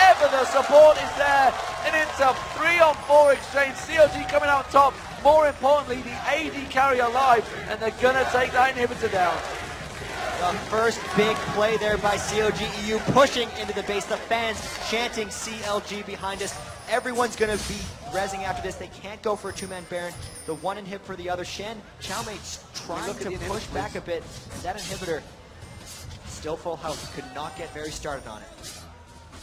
Ever the support is there, and it's a 3-on-4 exchange. CLG coming out top. More importantly, the AD carry alive, and they're gonna take that inhibitor down. The first big play there by CLG EU, pushing into the base. The fans chanting CLG behind us. Everyone's going to be rezzing after this. They can't go for a two-man Baron. The one inhib for the other. Shen, Xiaomei's trying to push back a bit. That inhibitor, still full health, could not get very started on it.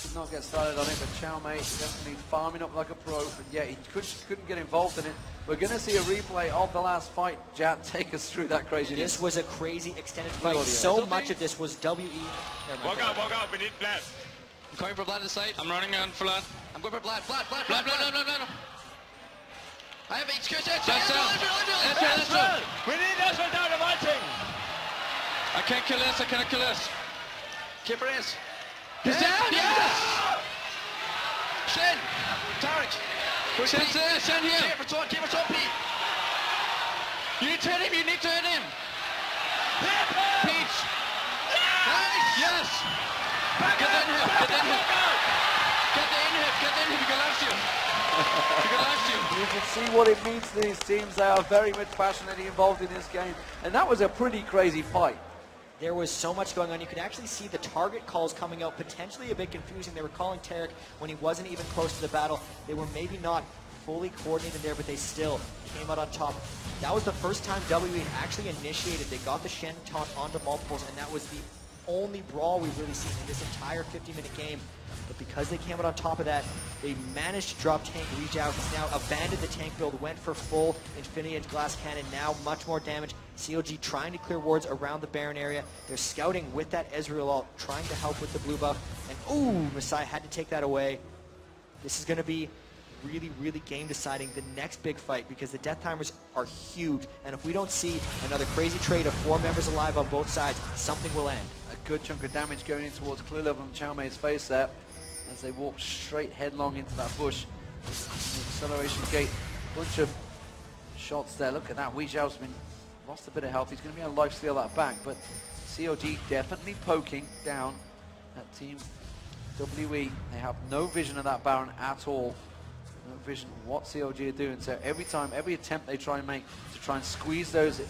Could not get started on it, but Xiaomei definitely farming up like a pro, but yeah, he couldn't get involved in it. We're going to see a replay of the last fight. Jat, take us through that craziness. This was a crazy extended fight. So much of this was WE. Walk out, we need Vlad. I'm coming for Vlad inside. I'm running on Vlad. I'm going for Vlad. No. I have HQ. Ezreal. We need Ezreal down to fighting. I can't kill this, I cannot kill this. Keeper is. He's down, yes! Shen! Taric! Shen's there, Shen here! Keep it top, Pete! You need to hit him, you need to hit him! Peach! Nice! Yes! Get the inhib! You can last you! You can see what it means to these teams. They are very much passionately involved in this game, and that was a pretty crazy fight. There was so much going on. You could actually see the target calls coming out, potentially a bit confusing. They were calling Taric when he wasn't even close to the battle. They were maybe not fully coordinated there, but they still came out on top. That was the first time WE actually initiated. They got the Shen taunt onto multiples, and that was the only brawl we've really seen in this entire 50-minute game. But because they came out on top of that, they managed to drop tank reach out. He's now abandoned the tank build, went for full Infinity Edge Glass Cannon, now much more damage. CLG trying to clear wards around the Baron area. They're scouting with that Ezreal ult, trying to help with the blue buff. And ooh, Messiah had to take that away. This is going to be really, really game deciding, the next big fight, because the death timers are huge. And if we don't see another crazy trade of 4 members alive on both sides, something will end. A good chunk of damage going in towards clear level on Xiaomei's face there, as they walk straight headlong into that bush. The acceleration gate, bunch of shots there. Look at that. Wee Zhao's been lost a bit of health. He's going to be able to life steal that back, but CLG definitely poking down at Team WE. They have no vision of that Baron at all. No vision of what CLG are doing. So every time, every attempt they try and make to try and squeeze those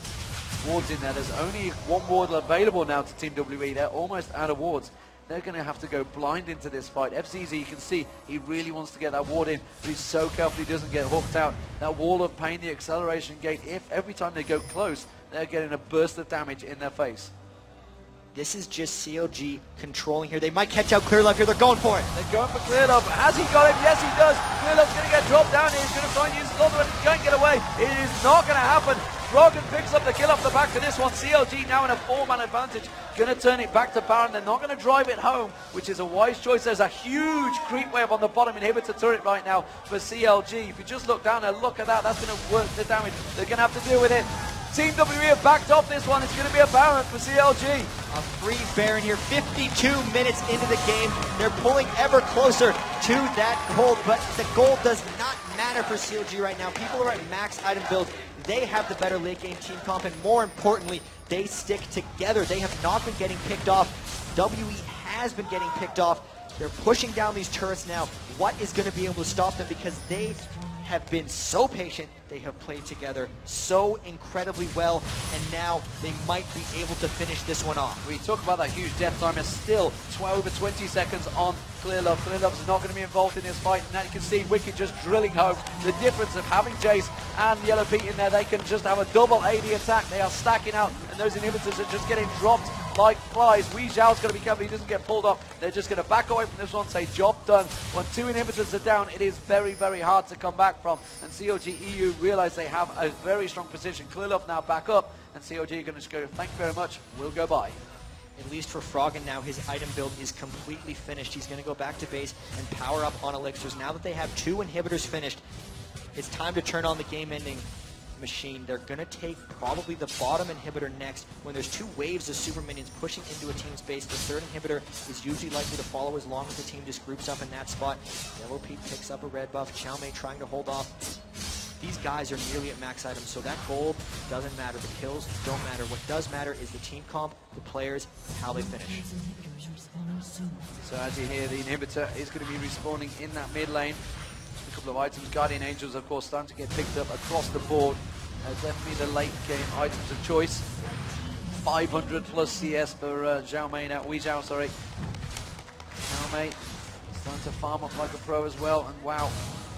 wards in there, there's only one ward available now to Team WE. They're almost out of wards. They're going to have to go blind into this fight. FZZ, you can see, he really wants to get that ward in, but he's so careful he doesn't get hooked out. That wall of pain, the acceleration gate, if every time they go close, they're getting a burst of damage in their face. This is just CLG controlling here. They might catch out Clear Love here. They're going for it. They're going for Clear Love. Has he got him? Yes, he does. Clear Love's going to get dropped down here. He's going to try and use his ultimate. He can't get away. It is not going to happen. Froggen picks up the kill off the back of this one. CLG now in a 4-man advantage. Going to turn it back to Baron. They're not going to drive it home, which is a wise choice. There's a huge creep wave on the bottom inhibitor turret right now for CLG. If you just look down there, look at that. That's going to work the damage. They're going to have to deal with it. Team WE have backed off this one. It's going to be a Baron for CLG. A free Baron here, 52 minutes into the game. They're pulling ever closer to that gold, but the gold does not matter for CLG right now. People are at max item build. They have the better late game team comp, and more importantly, they stick together. They have not been getting picked off. WE has been getting picked off. They're pushing down these turrets now. What is going to be able to stop them? Because they have been so patient. They have played together so incredibly well, and now they might be able to finish this one off. We talk about that huge death timer, still over 20 seconds on Clearlove. Clearlove's not going to be involved in this fight, and now you can see Wicked just drilling home the difference of having Jayce and Yellow Pete in there. They can just have a double AD attack. They are stacking out, and those inhibitors are just getting dropped like flies. Wei Zhao's going to be careful he doesn't get pulled up. They're just going to back away from this one, say job done. When 2 inhibitors are down, it is very, very hard to come back from, and CLG EU realize they have a very strong position. Clearlove now back up, and CLG are going to just go, thank you very much, we'll go by. At least for Froggen now, his item build is completely finished. He's going to go back to base and power up on elixirs. Now that they have 2 inhibitors finished, it's time to turn on the game-ending machine. They're going to take probably the bottom inhibitor next. When there's 2 waves of super minions pushing into a team's base, the 3rd inhibitor is usually likely to follow as long as the team just groups up in that spot. Yellow Pete picks up a red buff. Xiaomei trying to hold off. These guys are nearly at max items, so that gold doesn't matter. The kills don't matter. What does matter is the team comp, the players, how they finish. So as you hear, the inhibitor is going to be respawning in that mid lane. A couple of items. Guardian Angels, of course, starting to get picked up across the board. Definitely the late game items of choice. 500 plus CS for Xiaomei now. Wei Zhao, sorry. Xiaomei starting to farm up like a pro as well. And wow,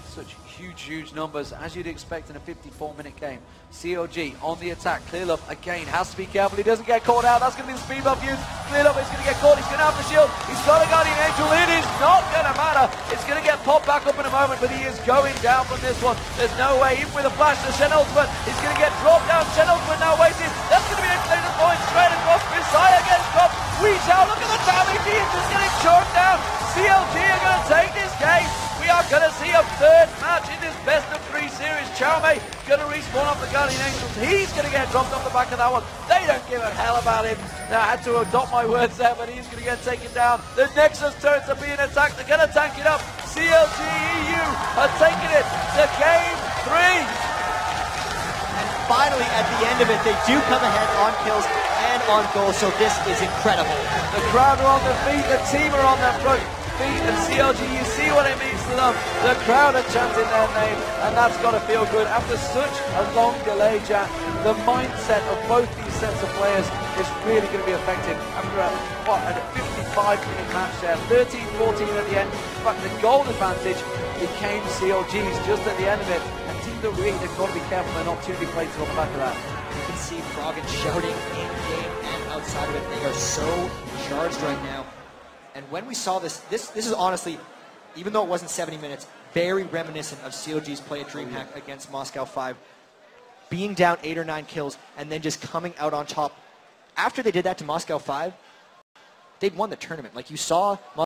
such huge numbers, as you'd expect in a 54-minute game. CLG on the attack. Clearlove, again, has to be careful. He doesn't get caught out. That's going to be the speed buff used. Clearlove is going to get caught. He's going to have the shield. He's got a Guardian Angel. It is not going to matter. It's going to get popped back up in a moment, but he is going down from this one. There's no way. Even with a flash, the Shen ultimate is going to get dropped down. Shen ultimate now waiting. That's going to be a clear point straight across. Messiah gets dropped. Wei Zhao, look at the damage. He is just getting choked down. CLG are going to take this game. We are going to see a 3rd match in this best-of-3 series. Xiaomei going to respawn off the Guardian Angels. He's going to get dropped off the back of that one. They don't give a hell about him. Now, I had to adopt my words there, but he's going to get taken down. The Nexus turrets are being attacked. They're going to tank it up. CLG EU are taking it to game 3. And finally, at the end of it, they do come ahead on kills and on goals, so this is incredible. The crowd are on their feet. The team are on their front feet. And CLG, you see what it means to them. The crowd are chanting their name, and that's got to feel good. After such a long delay, Jack, the mindset of both these sets of players is really going to be effective. After a 55-minute match there, 13-14 at the end. In fact, the goal advantage became CLG's just at the end of it. And Team Taric, they've got to be careful they're not too deflated on the back of that. You can see Froggen shouting in-game and outside of it. They are so charged right now. And when we saw this is honestly, even though it wasn't 70 minutes, very reminiscent of CLG's play at DreamHack against Moscow 5. Being down 8 or 9 kills and then just coming out on top. After they did that to Moscow 5, they'd won the tournament. Like you saw